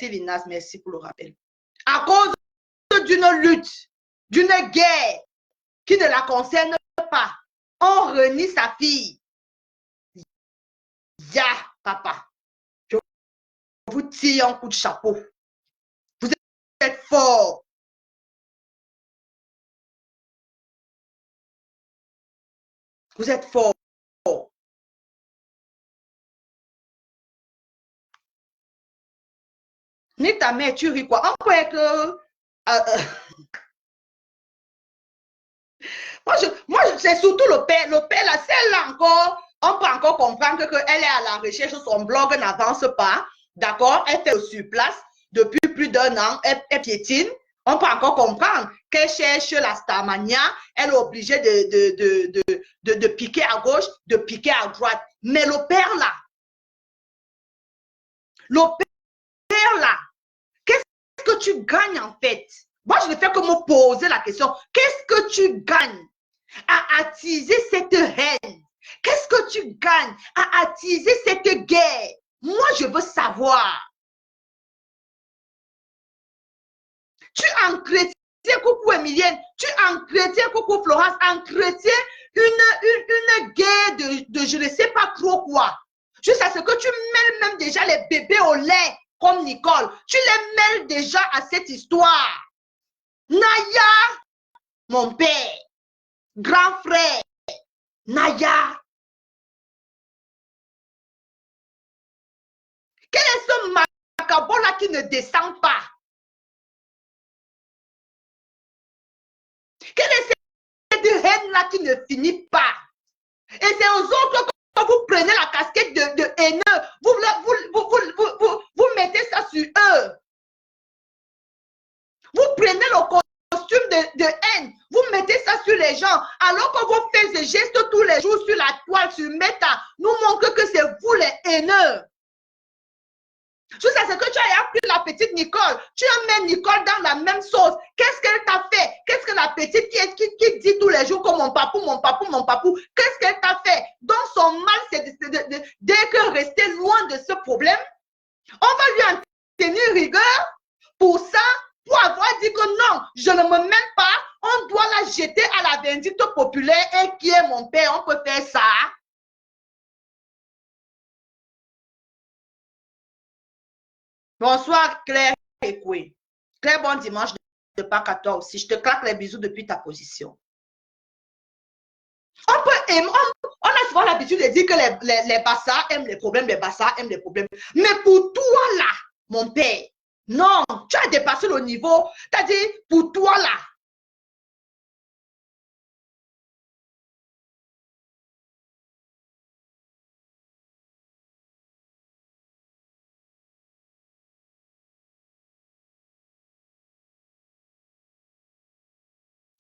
Linas. Merci pour le rappel. À cause d'une lutte, d'une guerre qui ne la concerne pas, on renie sa fille. Ya, papa, je vous tire un coup de chapeau. Vous êtes fort. Vous êtes fort. Ni ta mère, tu ris quoi? On peut être... Moi, c'est surtout le père. Le père, là, celle-là encore, on peut encore comprendre qu'elle est à la recherche, son blog n'avance pas. D'accord? Elle fait sur place depuis plus d'1 an. Elle piétine. On peut encore comprendre qu'elle cherche la Starmania. Elle est obligée de piquer à gauche, de piquer à droite. Mais le père, là, qu'est-ce que tu gagnes en fait? Moi, je ne fais que me poser la question. Qu'est-ce que tu gagnes à attiser cette haine? Qu'est-ce que tu gagnes à attiser cette guerre? Moi, je veux savoir. Tu entretiens, coucou Emilienne, tu entretiens, coucou Florence, entretiens une guerre de je ne sais pas trop quoi. Jusqu'à ce que tu mêles même déjà les bébés au lait comme Nicole. Tu les mêles déjà à cette histoire. Naya, mon père, grand frère, Naya. Quel est ce macabo là qui ne descend pas? Quelle est cette haine là qui ne finit pas? Et c'est aux autres que vous prenez la casquette de haineux, vous mettez ça sur eux. Vous prenez le costume de haine, vous mettez ça sur les gens, alors que vous faites ces gestes tous les jours sur la toile, sur Meta, nous montre que c'est vous les haineux. Jusqu'à ce que tu aies appris la petite Nicole, tu amènes Nicole dans la même sauce. Qu'est-ce qu'elle t'a fait? Qu'est-ce que la petite qui dit tous les jours que mon papou, mon papou, mon papou, qu'est-ce qu'elle t'a fait? Donc son mal, c'est dès que rester loin de ce problème, on va lui en tenir rigueur pour ça, pour avoir dit que non, je ne me mêle pas, on doit la jeter à la vindicte populaire et qui est mon père, on peut faire ça. Bonsoir, Claire Ekwe. Claire, bon dimanche de Pâques à toi aussi. Je te claque les bisous depuis ta position. On peut aimer, on a souvent l'habitude de dire que les Bassas aiment les problèmes, les Bassas aiment les problèmes. Mais pour toi, là, mon père, non, tu as dépassé le niveau. Tu as dit, pour toi, là.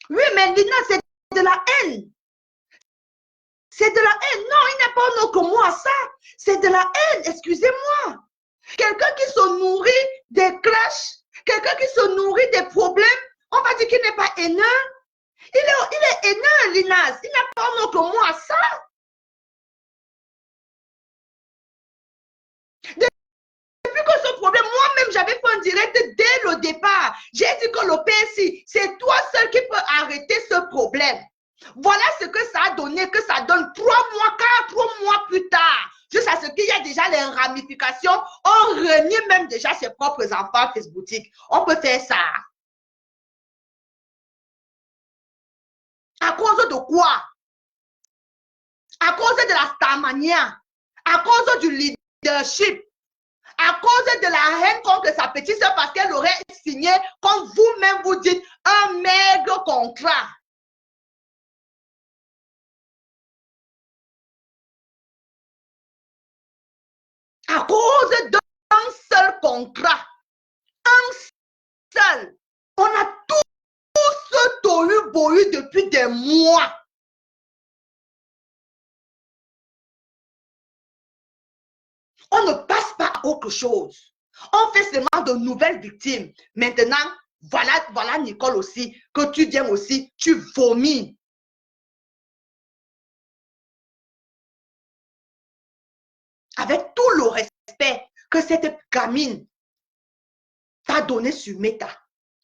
Oui, mais Lina, c'est de la haine. C'est de la haine. Non, il n'est pas un autre que moi, ça. C'est de la haine, excusez-moi. Quelqu'un qui se nourrit des clashs, quelqu'un qui se nourrit des problèmes, on va dire qu'il n'est pas haineux. Il est haineux, Linas. Il n'est pas un autre que moi, ça. Depuis que ce problème, moi-même, j'avais fait un direct dès le départ. J'ai dit que le PSI, c'est toi seul qui peux arrêter ce problème. Voilà ce que ça a donné, que ça donne 3 mois, 4 mois plus tard. Juste à ce qu'il y a déjà les ramifications, on renie même déjà ses propres enfants facebookiques. On peut faire ça. À cause de quoi? À cause de la starmania, à cause du leadership, à cause de la haine contre sa petite soeur parce qu'elle aurait signé, comme vous-même vous dites, un maigre contrat. À cause d'un seul contrat, un seul. On a tous tohu-bohu depuis des mois. On ne passe pas à autre chose. On fait seulement de nouvelles victimes. Maintenant, voilà Nicole aussi, que tu viens aussi, tu vomis. Avec tout le respect que cette gamine t'a donné sur Meta,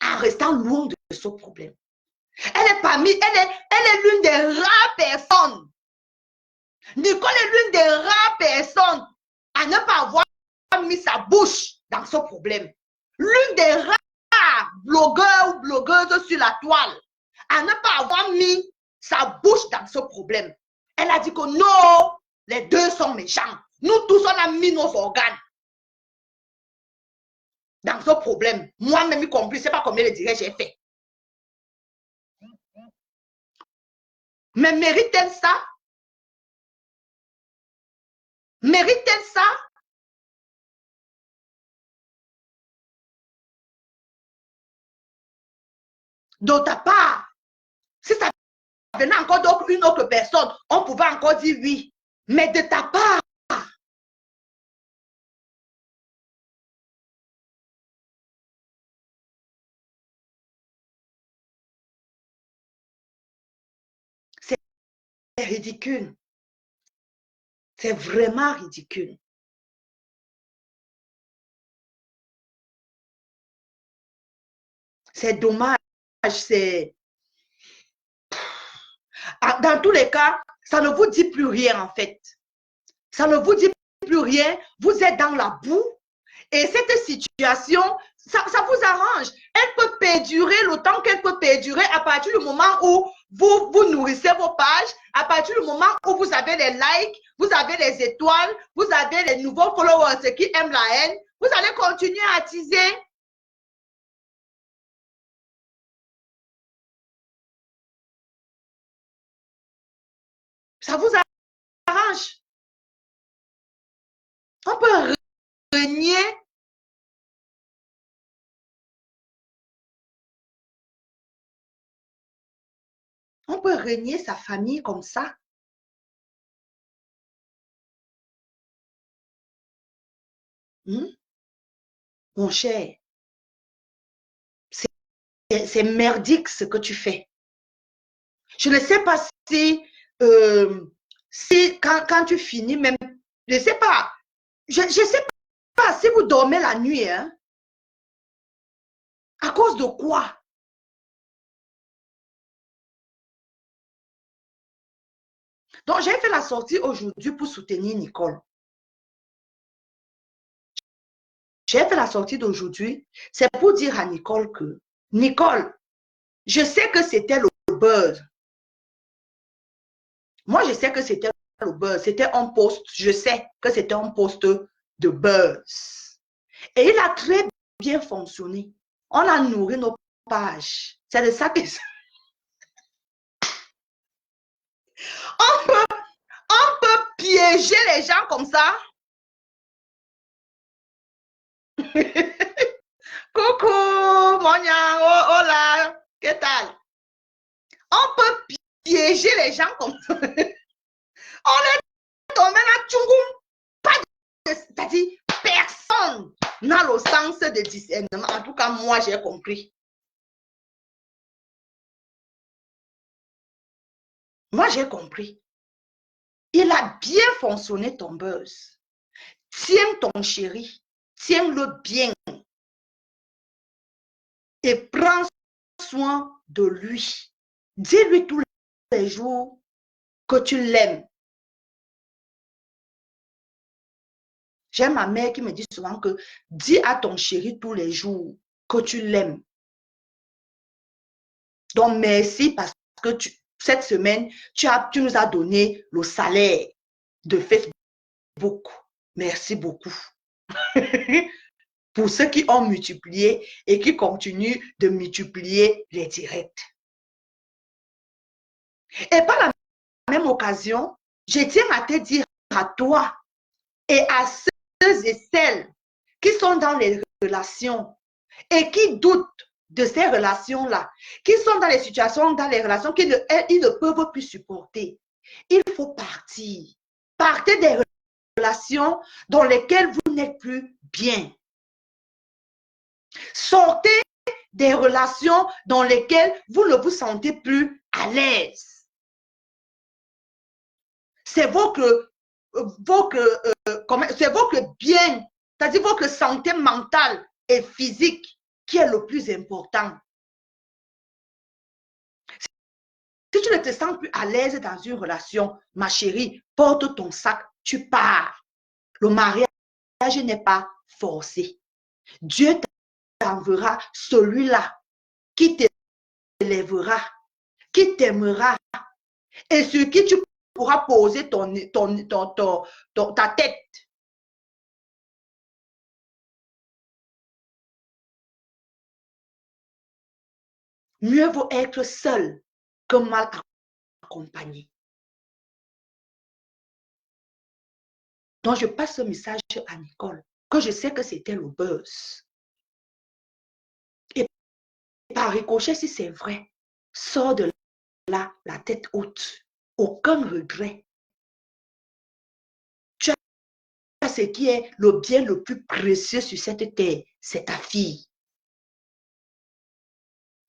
en restant loin de ce problème. Elle est l'une des rares personnes. Nicole est l'une des rares personnes à ne pas avoir mis sa bouche dans ce problème. L'une des rares blogueurs ou blogueuses sur la toile à ne pas avoir mis sa bouche dans ce problème. Elle a dit que non, les deux sont méchants. Nous tous, on a mis nos organes dans ce problème. Moi-même y compris, je ne sais pas combien de directs j'ai fait. Mais mérite-t-elle ça? Mérite-t-elle ça? De ta part, si ça venait encore d'une autre personne, on pouvait encore dire oui. Mais de ta part, c'est ridicule. C'est vraiment ridicule. C'est dommage. C'est... Dans tous les cas, ça ne vous dit plus rien en fait. Ça ne vous dit plus rien. Vous êtes dans la boue. Et cette situation, ça vous arrange. Elle peut perdurer le temps qu'elle peut perdurer à partir du moment où vous nourrissez vos pages, à partir du moment où vous avez les likes, vous avez les étoiles, vous avez les nouveaux followers qui aiment la haine. Vous allez continuer à attiser. Ça vous arrange. On peut renier. On peut renier sa famille comme ça. Mon cher, c'est merdique ce que tu fais. Je ne sais pas si, quand tu finis, même, je ne sais pas. Je ne sais pas si vous dormez la nuit. Hein? À cause de quoi? Donc, j'ai fait la sortie aujourd'hui pour soutenir Nicole. J'ai fait la sortie d'aujourd'hui, c'est pour dire à Nicole que, Nicole, je sais que c'était le buzz. Moi, je sais que c'était le buzz. C'était un post, je sais que c'était un post de buzz. Et il a très bien fonctionné. On a nourri nos pages. C'est de ça que... On peut piéger les gens comme ça. Coucou, mon yang, oh, hola, ¿qué tal? On peut piéger les gens comme ça. On est tombé là, tchoungoum. Pas de... C'est-à-dire, personne n'a le sens de discernement. En tout cas, moi, j'ai compris. Moi, j'ai compris. Il a bien fonctionné ton buzz. Tiens ton chéri. Tiens-le bien. Et prends soin de lui. Dis-lui tous les jours que tu l'aimes. J'ai ma mère qui me dit souvent que dis à ton chéri tous les jours que tu l'aimes. Donc, merci parce que cette semaine, tu nous as donné le salaire de Facebook. Merci beaucoup. Pour ceux qui ont multiplié et qui continuent de multiplier les directs. Et par la même occasion, je tiens à te dire à toi et à ceux et celles qui sont dans les relations et qui doutent de ces relations-là, qui sont dans les situations, dans les relations qu'ils ne peuvent plus supporter. Il faut partir. Partez des relations dans lesquelles vous n'êtes plus bien. Sortez des relations dans lesquelles vous ne vous sentez plus à l'aise. C'est votre bien, c'est-à-dire votre santé mentale et physique qui est le plus important. Si tu ne te sens plus à l'aise dans une relation, ma chérie, porte ton sac, tu pars. Le mariage n'est pas forcé. Dieu t'enverra celui-là qui t'élèvera, qui t'aimera et sur qui tu pourras poser ta tête. Mieux vaut être seul que mal accompagné. Donc, je passe ce message à Nicole, que je sais que c'était le buzz. Et par ricochet, si c'est vrai, sors de là la tête haute. Aucun regret. Tu as ce qui est le bien le plus précieux sur cette terre, c'est ta fille.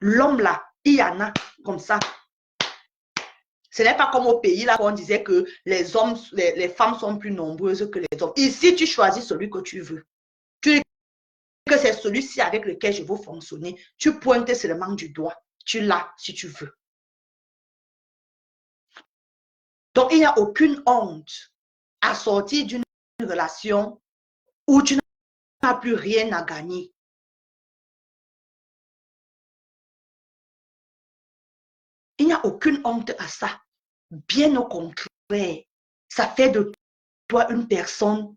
L'homme là, il y en a comme ça. Ce n'est pas comme au pays là où on disait que les hommes, les femmes sont plus nombreuses que les hommes. Ici, tu choisis celui que tu veux. Tu dis que c'est celui-ci avec lequel je veux fonctionner. Tu pointes seulement du doigt. Tu l'as si tu veux. Donc, il n'y a aucune honte à sortir d'une relation où tu n'as plus rien à gagner. Il n'y a aucune honte à ça. Bien au contraire, ça fait de toi une personne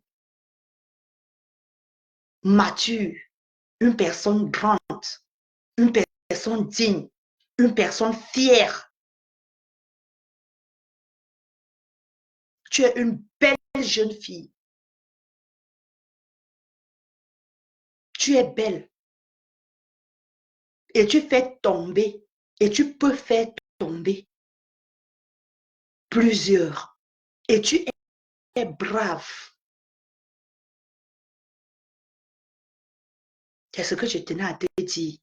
mature, une personne grande, une personne digne, une personne fière. Tu es une belle jeune fille. Tu es belle. Et tu fais tomber, et tu peux faire tomber plusieurs. Et tu es brave. C'est ce que je tenais à te dire.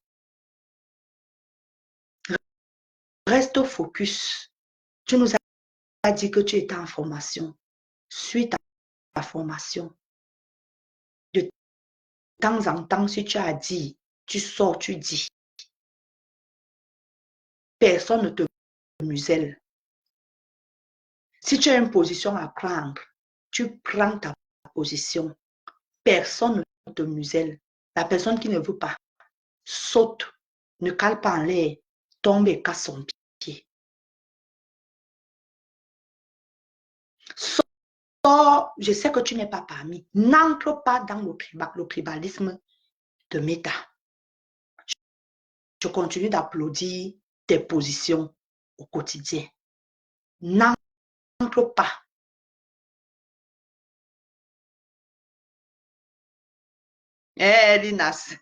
Reste focus. Tu nous as dit que tu étais en formation. Suis ta formation. De temps en temps, si tu as dit, tu sors, tu dis. Personne ne te muselle. Si tu as une position à prendre, tu prends ta position. Personne ne te muselle. La personne qui ne veut pas saute, ne cale pas en l'air, tombe et casse son pied. Sors, je sais que tu n'es pas parmi. N'entre pas dans le tribalisme de Meta. Je continue d'applaudir tes positions au quotidien. N'entre pas. Linas.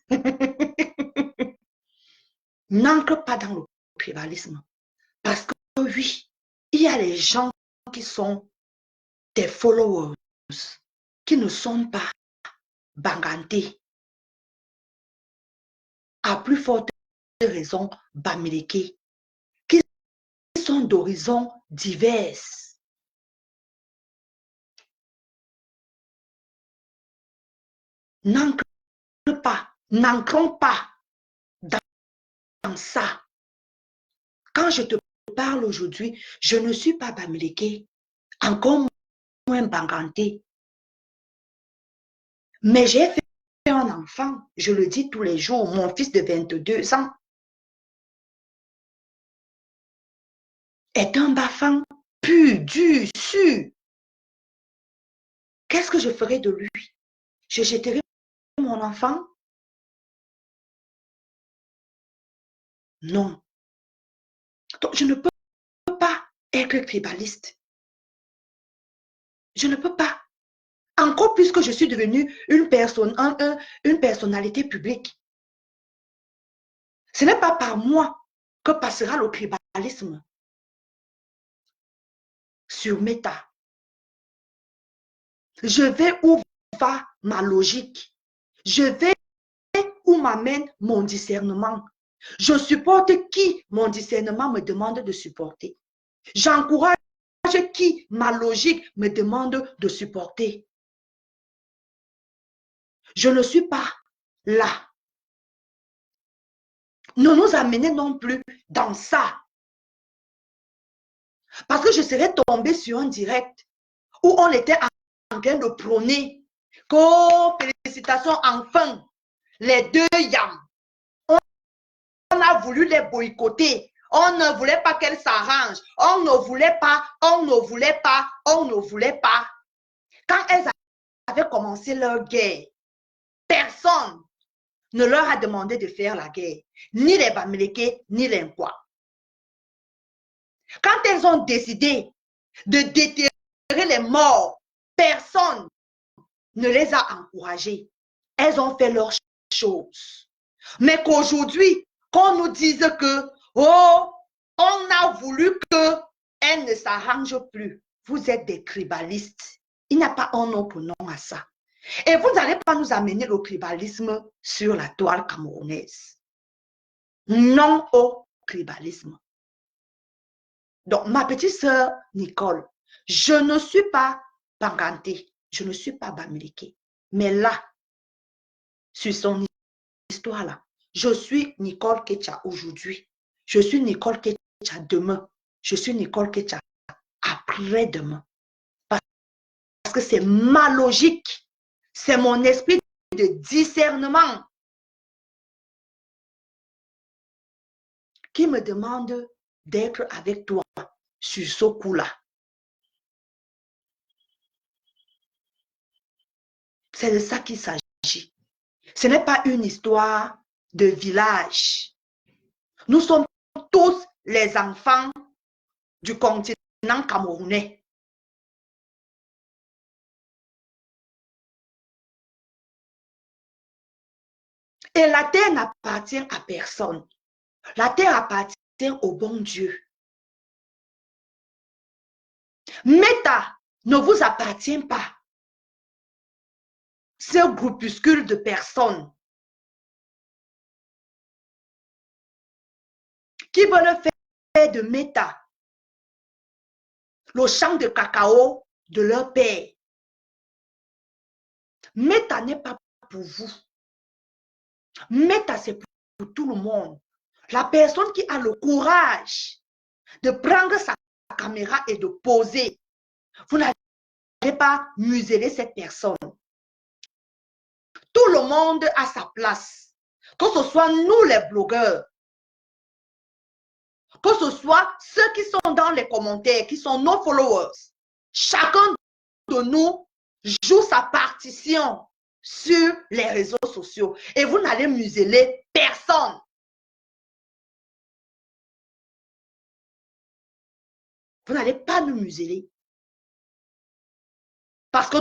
N'entre pas dans le tribalisme. Parce que oui, il y a les gens qui sont tes followers, qui ne sont pas bangantés. À plus forte raison, bamileke, qui sont d'horizons divers. N'ancre pas, n'ancrons pas dans ça. Quand je te parle aujourd'hui, je ne suis pas bamileke, encore moins banganté. Mais j'ai fait un enfant, je le dis tous les jours, mon fils de 22 ans est un bafang pur, dur, sûr. Qu'est-ce que je ferai de lui? Je jetterai mon enfant? Non. Donc, je ne peux pas être tribaliste. Je ne peux pas. Encore plus que je suis devenue une personnalité publique. Ce n'est pas par moi que passera le tribalisme sur Meta. Je vais où va ma logique. Je vais où m'amène mon discernement. Je supporte qui mon discernement me demande de supporter. J'encourage qui ma logique me demande de supporter. Je ne suis pas là. Ne nous amenez non plus dans ça. Parce que je serais tombée sur un direct où on était en train de prôner que félicitations, enfin, les deux yams. On a voulu les boycotter. On ne voulait pas qu'elles s'arrangent. On ne voulait pas, on ne voulait pas, on ne voulait pas. Quand elles avaient commencé leur guerre, personne ne leur a demandé de faire la guerre. Ni les Bamileke, ni les Nkwa. Quand elles ont décidé de déterrer les morts, personne ne les a encouragées. Elles ont fait leurs choses. Mais qu'aujourd'hui, qu'on nous dise que, oh, on a voulu qu'elles ne s'arrangent plus. Vous êtes des tribalistes. Il n'y a pas un autre nom à ça. Et vous n'allez pas nous amener le tribalisme sur la toile camerounaise. Non au tribalisme. Donc, ma petite sœur Nicole, je ne suis pas bangantée, je ne suis pas bamileke. Mais là, sur son histoire là, je suis Nicole Ketcha aujourd'hui. Je suis Nicole Ketcha demain. Je suis Nicole Ketcha après-demain. Parce que c'est ma logique. C'est mon esprit de discernement qui me demande d'être avec toi sur ce coup-là. C'est de ça qu'il s'agit. Ce n'est pas une histoire de village. Nous sommes tous les enfants du continent camerounais. Et la terre n'appartient à personne. La terre appartient au bon Dieu. Meta ne vous appartient pas. C'est un groupuscule de personnes qui veulent faire de Meta le champ de cacao de leur père. Meta n'est pas pour vous. Meta, c'est pour tout le monde. La personne qui a le courage de prendre sa caméra et de poser Vous n'allez pas museler cette personne. Tout le monde a sa place. Que ce soit nous les blogueurs, que ce soit ceux qui sont dans les commentaires, qui sont nos followers. Chacun de nous joue sa partition sur les réseaux sociaux. Et vous n'allez museler personne. Vous n'allez pas nous museler. Parce que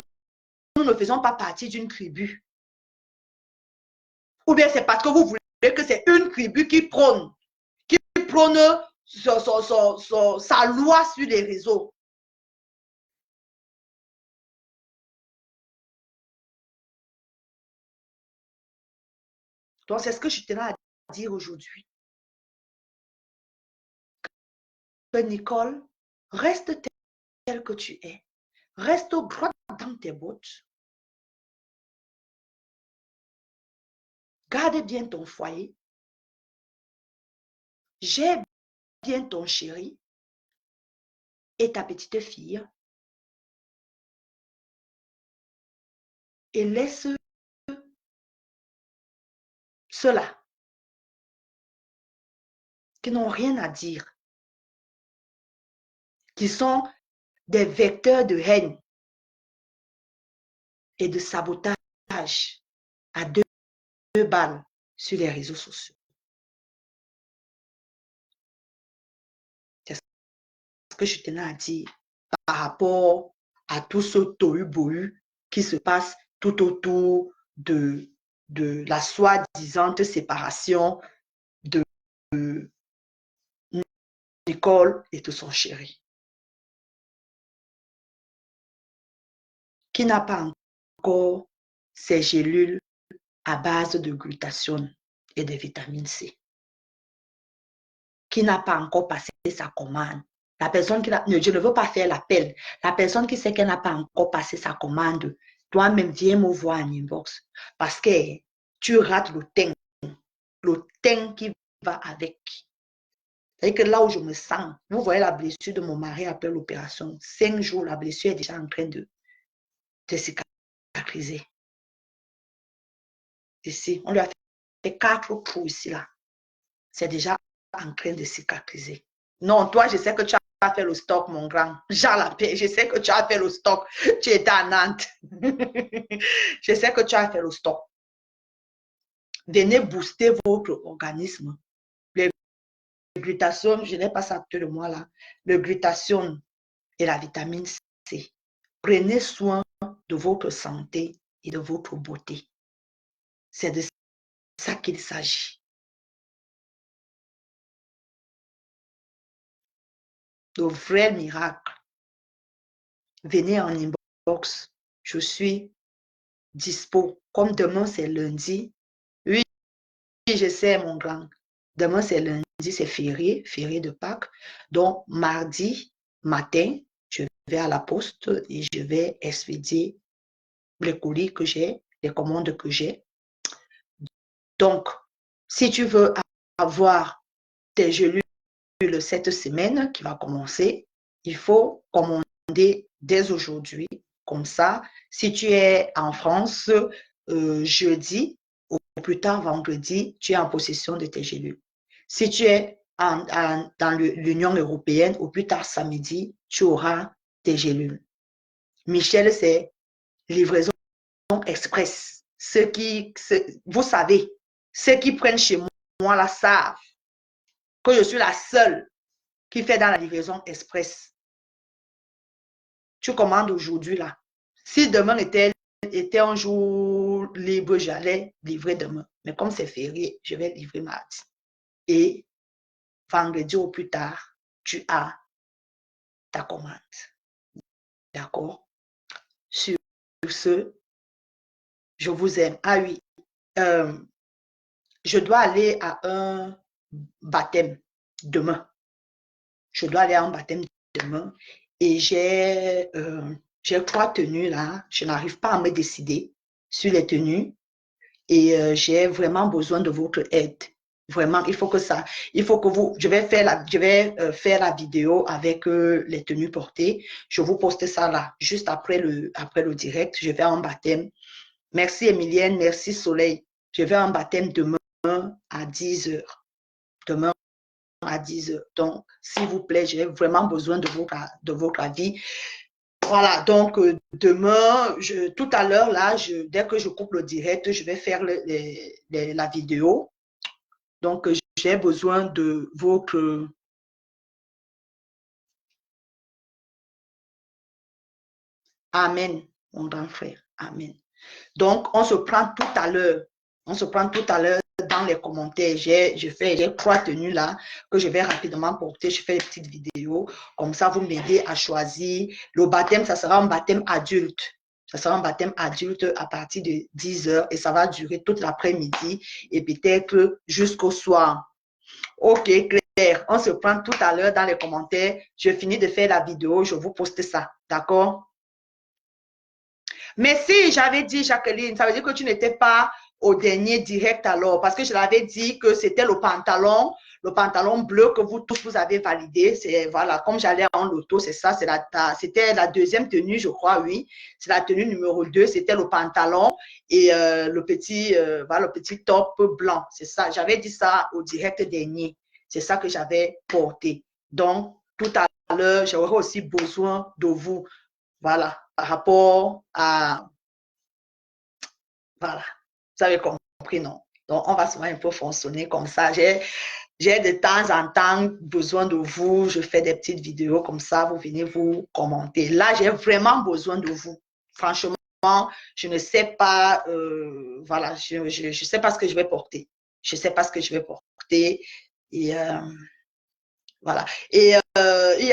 nous ne faisons pas partie d'une tribu. Ou bien c'est parce que vous voulez que c'est une tribu qui prône sa loi sur les réseaux. Donc c'est ce que je tenais à dire aujourd'hui. Que Nicole, reste tel que tu es. Reste droit dans tes bottes. Garde bien ton foyer. Gère bien ton chéri et ta petite fille. Et laisse ceux-là qui n'ont rien à dire, qui sont des vecteurs de haine et de sabotage à deux balles sur les réseaux sociaux. C'est ce que je tenais à dire par rapport à tout ce tohu-bohu qui se passe tout autour de la soi-disant séparation de Nicole et de son chéri. Qui n'a pas encore ses gélules à base de glutathione et de vitamine C. Qui n'a pas encore passé sa commande. La personne qui je ne veux pas faire l'appel. La personne qui sait qu'elle n'a pas encore passé sa commande, toi-même viens me voir en inbox. Parce que tu rates le teint qui va avec. C'est-à-dire que là où je me sens, vous voyez la blessure de mon mari après l'opération. 5 jours, la blessure est déjà en train de cicatriser. Ici, on lui a fait 4 trous ici, là. C'est déjà en train de cicatriser. Non, toi, je sais que tu as fait le stock, mon grand. Jean Lapé, je sais que tu as fait le stock. Tu étais à Nantes. Je sais que tu as fait le stock. Venez booster votre organisme. Le glutathione, je n'ai pas ça de moi là. Le glutathione et la vitamine C. Prenez soin de votre santé et de votre beauté. C'est de ça qu'il s'agit. Le vrai miracle. Venez en inbox. Je suis dispo. Comme demain, c'est lundi. Oui, je sais, mon grand. Demain, c'est lundi, c'est férié de Pâques. Donc, mardi matin, je vais à la poste et je vais expédier les colis que j'ai, les commandes que j'ai. Donc, si tu veux avoir tes gélules cette semaine qui va commencer, il faut commander dès aujourd'hui. Comme ça, si tu es en France jeudi ou plus tard vendredi, tu es en possession de tes gélules. Si tu es dans l'Union européenne, au plus tard samedi, tu auras tes gélules. Michel, c'est livraison express. Vous savez, ceux qui prennent chez moi la savent que je suis la seule qui fait dans la livraison express. Tu commandes aujourd'hui là. Si demain était un jour libre, j'allais livrer demain. Mais comme c'est férié, je vais livrer mardi. Et vendredi au plus tard, tu as ta commande. D'accord? Sur ce, je vous aime. Ah oui, je dois aller à un baptême demain. Je dois aller à un baptême demain. Et j'ai 3 tenues là. Je n'arrive pas à me décider sur les tenues. Et j'ai vraiment besoin de votre aide. Vraiment, il faut que vous, je vais faire la vidéo avec les tenues portées. Je vous poste ça là, juste après le direct. Je vais en baptême. Merci Emilienne, merci Soleil. Je vais en baptême demain à 10 heures. Demain à 10 heures. Donc, s'il vous plaît, j'ai vraiment besoin de votre avis. Voilà, donc demain, tout à l'heure, là, dès que je coupe le direct, je vais faire la vidéo. Donc, j'ai besoin de votre... Amen, mon grand frère. Amen. Donc, on se prend tout à l'heure. On se prend tout à l'heure dans les commentaires. J'ai 3 tenues là que je vais rapidement porter. Je fais des petites vidéos. Comme ça, vous m'aidez à choisir. Le baptême, ça sera un baptême adulte. Ça sera un baptême adulte à partir de 10 heures et ça va durer toute l'après-midi et peut-être jusqu'au soir. Ok, Claire, on se prend tout à l'heure dans les commentaires. Je finis de faire la vidéo, je vous poste ça. D'accord? Mais si j'avais dit, Jacqueline, ça veut dire que tu n'étais pas au dernier direct alors, parce que je l'avais dit que c'était le pantalon bleu que vous tous vous avez validé. C'est voilà, comme j'allais en loto, c'est ça, c'était la deuxième tenue, je crois, oui. C'est la tenue numéro 2, c'était le pantalon et le petit top blanc. C'est ça, j'avais dit ça au direct dernier. C'est ça que j'avais porté. Donc, tout à l'heure, j'aurais aussi besoin de vous. Voilà, par rapport à... Voilà, vous avez compris, non? Donc, on va souvent un peu fonctionner comme ça. J'ai de temps en temps besoin de vous. Je fais des petites vidéos comme ça. Vous venez vous commenter. Là, j'ai vraiment besoin de vous. Franchement, je ne sais pas... voilà, je sais pas ce que je vais porter. Je ne sais pas ce que je vais porter. Et... voilà. Et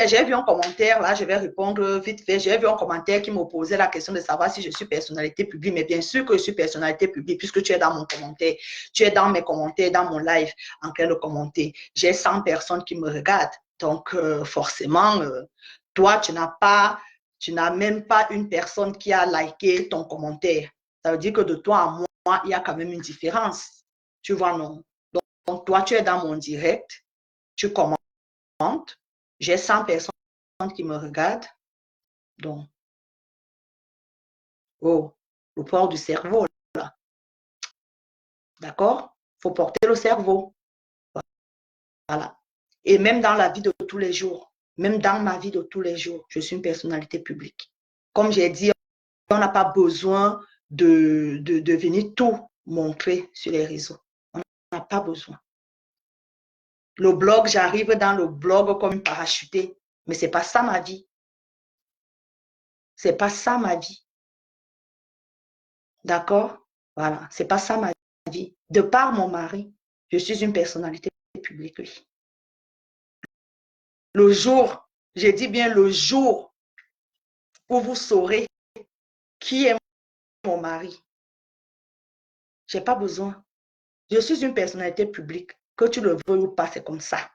j'ai vu un commentaire, là, je vais répondre vite fait. J'ai vu un commentaire qui me posait la question de savoir si je suis personnalité publique. Mais bien sûr que je suis personnalité publique puisque tu es dans mon commentaire. Tu es dans mes commentaires, dans mon live en train de commenter. J'ai 100 personnes qui me regardent. Donc, forcément, toi, tu n'as même pas une personne qui a liké ton commentaire. Ça veut dire que de toi à moi, il y a quand même une différence. Tu vois, non? Donc toi, tu es dans mon direct. Tu commentes. J'ai 100 personnes qui me regardent. Donc, oh, le port du cerveau, là. D'accord? Il faut porter le cerveau. Voilà. Et même dans la vie de tous les jours, même dans ma vie de tous les jours, je suis une personnalité publique. Comme j'ai dit, on n'a pas besoin de venir tout montrer sur les réseaux. On n'a pas besoin. Le blog, j'arrive dans le blog comme une parachutée, mais ce n'est pas ça ma vie. Ce n'est pas ça ma vie. D'accord? Voilà, c'est pas ça ma vie. De par mon mari, je suis une personnalité publique. Oui. Le jour, j'ai dit bien le jour où vous saurez qui est mon mari, j'ai pas besoin. Je suis une personnalité publique. Que tu le veuilles ou pas, c'est comme ça.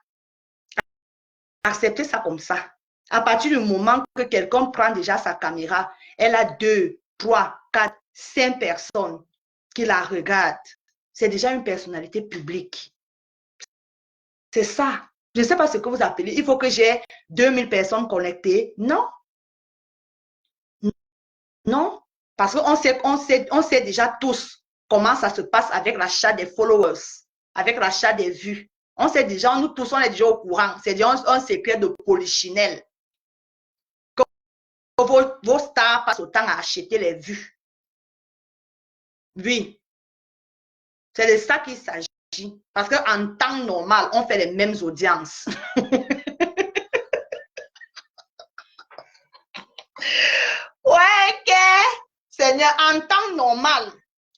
Acceptez ça comme ça. À partir du moment que quelqu'un prend déjà sa caméra, elle a 2, 3, 4, 5 personnes qui la regardent. C'est déjà une personnalité publique. C'est ça. Je ne sais pas ce que vous appelez. Il faut que j'ai 2000 personnes connectées. Non. Non. Parce qu'on sait déjà tous comment ça se passe avec l'achat des followers, avec l'achat des vues. On sait déjà, nous tous, on est déjà au courant. C'est déjà un secret de polichinelle. Que vos stars passent autant à acheter les vues. Oui. C'est de ça qu'il s'agit. Parce qu'en temps normal, on fait les mêmes audiences. Ouais, ok. Seigneur, en temps normal,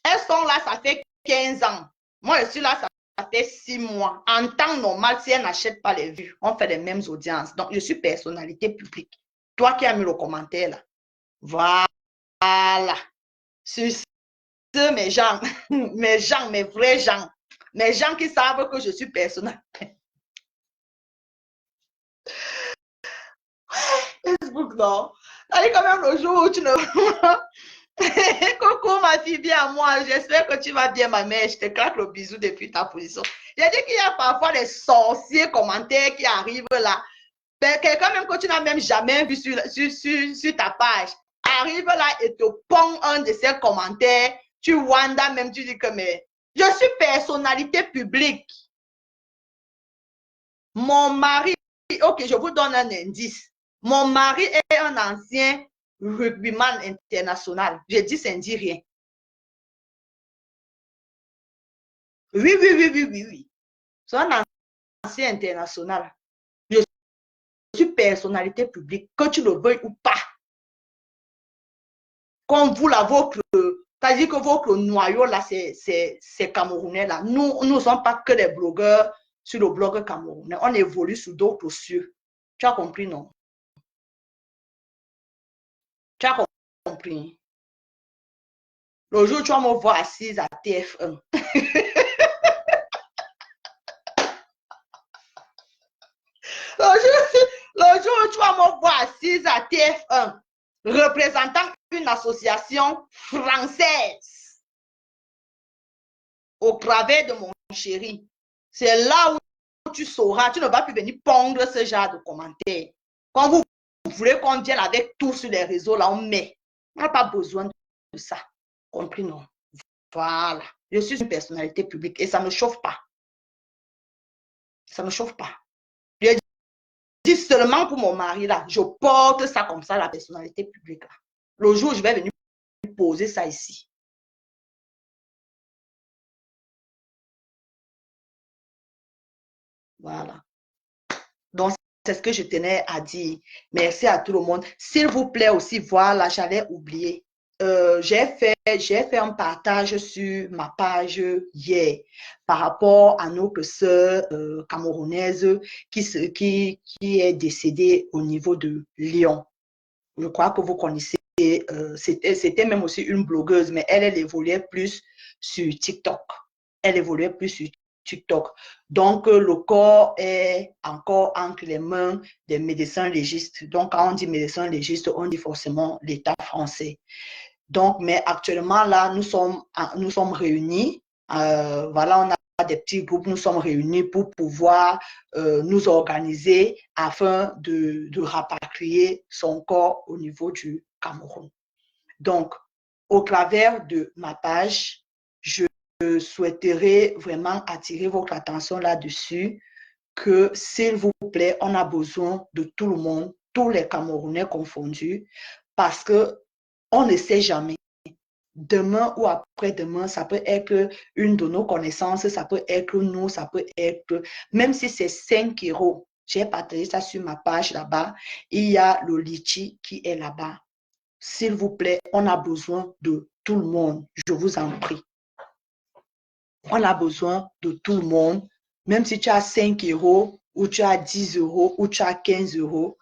elles sont là, ça fait 15 ans. Moi, je suis là, ça fait 6 mois. En temps normal, si elles n'achètent pas les vues, on fait les mêmes audiences. Donc, je suis personnalité publique. Toi qui as mis le commentaire là. Voilà. Sur ce, mes gens, mes vrais gens, mes gens qui savent que je suis personnalité. Facebook, non. Allez, quand même, le jour où tu ne Coucou ma fille, bien à moi. J'espère que tu vas bien, ma mère. Je te claque le bisou depuis ta position. J'ai dit qu'il y a parfois des sorciers commentaires qui arrivent là. Ben, quelqu'un même que tu n'as même jamais vu sur ta page arrive là et te pond un de ces commentaires. Tu wanda même, tu dis que mais je suis personnalité publique. Mon mari, ok, je vous donne un indice. Mon mari est un ancien rugbyman international. Je dis, ça ne dit rien. Oui, oui, oui, oui, oui, oui. C'est un ancien international. Je suis personnalité publique, que tu le veuilles ou pas. Comme vous, là, c'est-à-dire que votre noyau, là, c'est Camerounais, là. Nous ne sommes pas que des blogueurs sur le blog camerounais. On évolue sur d'autres cieux. Tu as compris, non? Tu as compris. Le jour où tu vas me voir assise à TF1. Le jour où tu vas me voir assise à TF1, représentant une association française au travers de mon chéri, c'est là où tu sauras, tu ne vas plus venir pondre ce genre de commentaires. Quand vous voulez qu'on vienne avec tout sur les réseaux, là, on met. On n'a pas besoin de ça. Compris, non? Voilà. Je suis une personnalité publique et ça ne me chauffe pas. Ça ne me chauffe pas. Je dis seulement pour mon mari, là, je porte ça comme ça, la personnalité publique. Là. Le jour où je vais venir poser ça ici. Voilà. Donc, c'est ce que je tenais à dire. Merci à tout le monde. S'il vous plaît aussi, voilà, j'allais oublier. J'ai fait un partage sur ma page hier par rapport à notre sœur camerounaise qui est décédée au niveau de Lyon. Je crois que vous connaissez. C'était même aussi une blogueuse, mais elle évoluait plus sur TikTok. Elle évoluait plus sur TikTok. Donc, le corps est encore entre les mains des médecins légistes. Donc, quand on dit médecins légistes, on dit forcément l'État français. Donc, mais actuellement, là, nous sommes réunis. Voilà, on a des petits groupes, nous sommes réunis pour pouvoir nous organiser afin de rapatrier son corps au niveau du Cameroun. Donc, au travers de ma page, je souhaiterais vraiment attirer votre attention là-dessus que, s'il vous plaît, on a besoin de tout le monde, tous les Camerounais confondus, parce que on ne sait jamais. Demain ou après-demain, ça peut être une de nos connaissances, ça peut être nous, ça peut être, même si c'est 5 euros. J'ai partagé ça sur ma page là-bas. Il y a le litchi qui est là-bas. S'il vous plaît, on a besoin de tout le monde. Je vous en prie. On a besoin de tout le monde. Même si tu as 5 euros, ou tu as 10 euros, ou tu as 15 euros,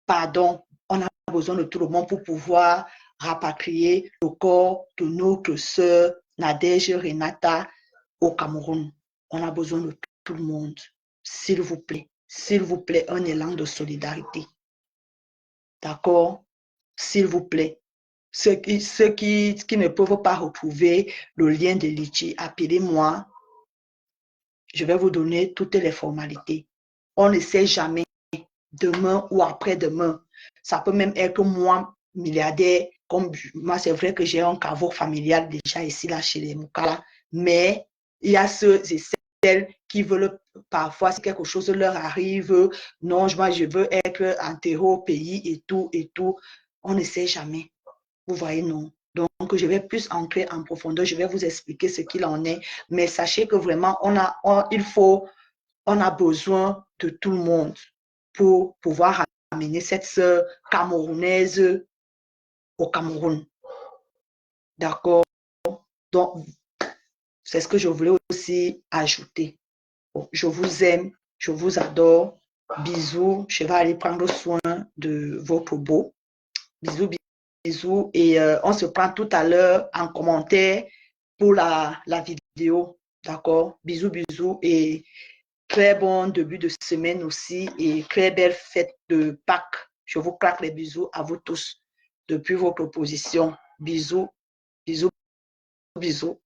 pardon, on a besoin de tout le monde pour pouvoir rapatrier le corps de notre sœur Nadège Renata au Cameroun. On a besoin de tout le monde. S'il vous plaît, un élan de solidarité. D'accord? S'il vous plaît. Ceux qui ne peuvent pas retrouver le lien de Litchi, appelez-moi. Je vais vous donner toutes les formalités. On ne sait jamais, demain ou après-demain. Ça peut même être moi, milliardaire, comme moi, c'est vrai que j'ai un caveau familial déjà ici, là, chez les Moukala, mais il y a ceux et celles qui veulent parfois, si quelque chose leur arrive, non, moi, je veux être enterré au pays et tout, on ne sait jamais. Vous voyez, non. Donc, je vais plus entrer en profondeur, je vais vous expliquer ce qu'il en est, mais sachez que vraiment, on a besoin de tout le monde pour pouvoir amener cette sœur camerounaise au Cameroun. D'accord? Donc, c'est ce que je voulais aussi ajouter. Je vous aime, je vous adore. Bisous. Je vais aller prendre soin de votre beau. Bisous, bisous. Et on se prend tout à l'heure en commentaire pour la vidéo. D'accord? Bisous, bisous. Et très bon début de semaine aussi et très belle fête de Pâques. Je vous claque les bisous à vous tous depuis votre position. Bisous, bisous, bisous.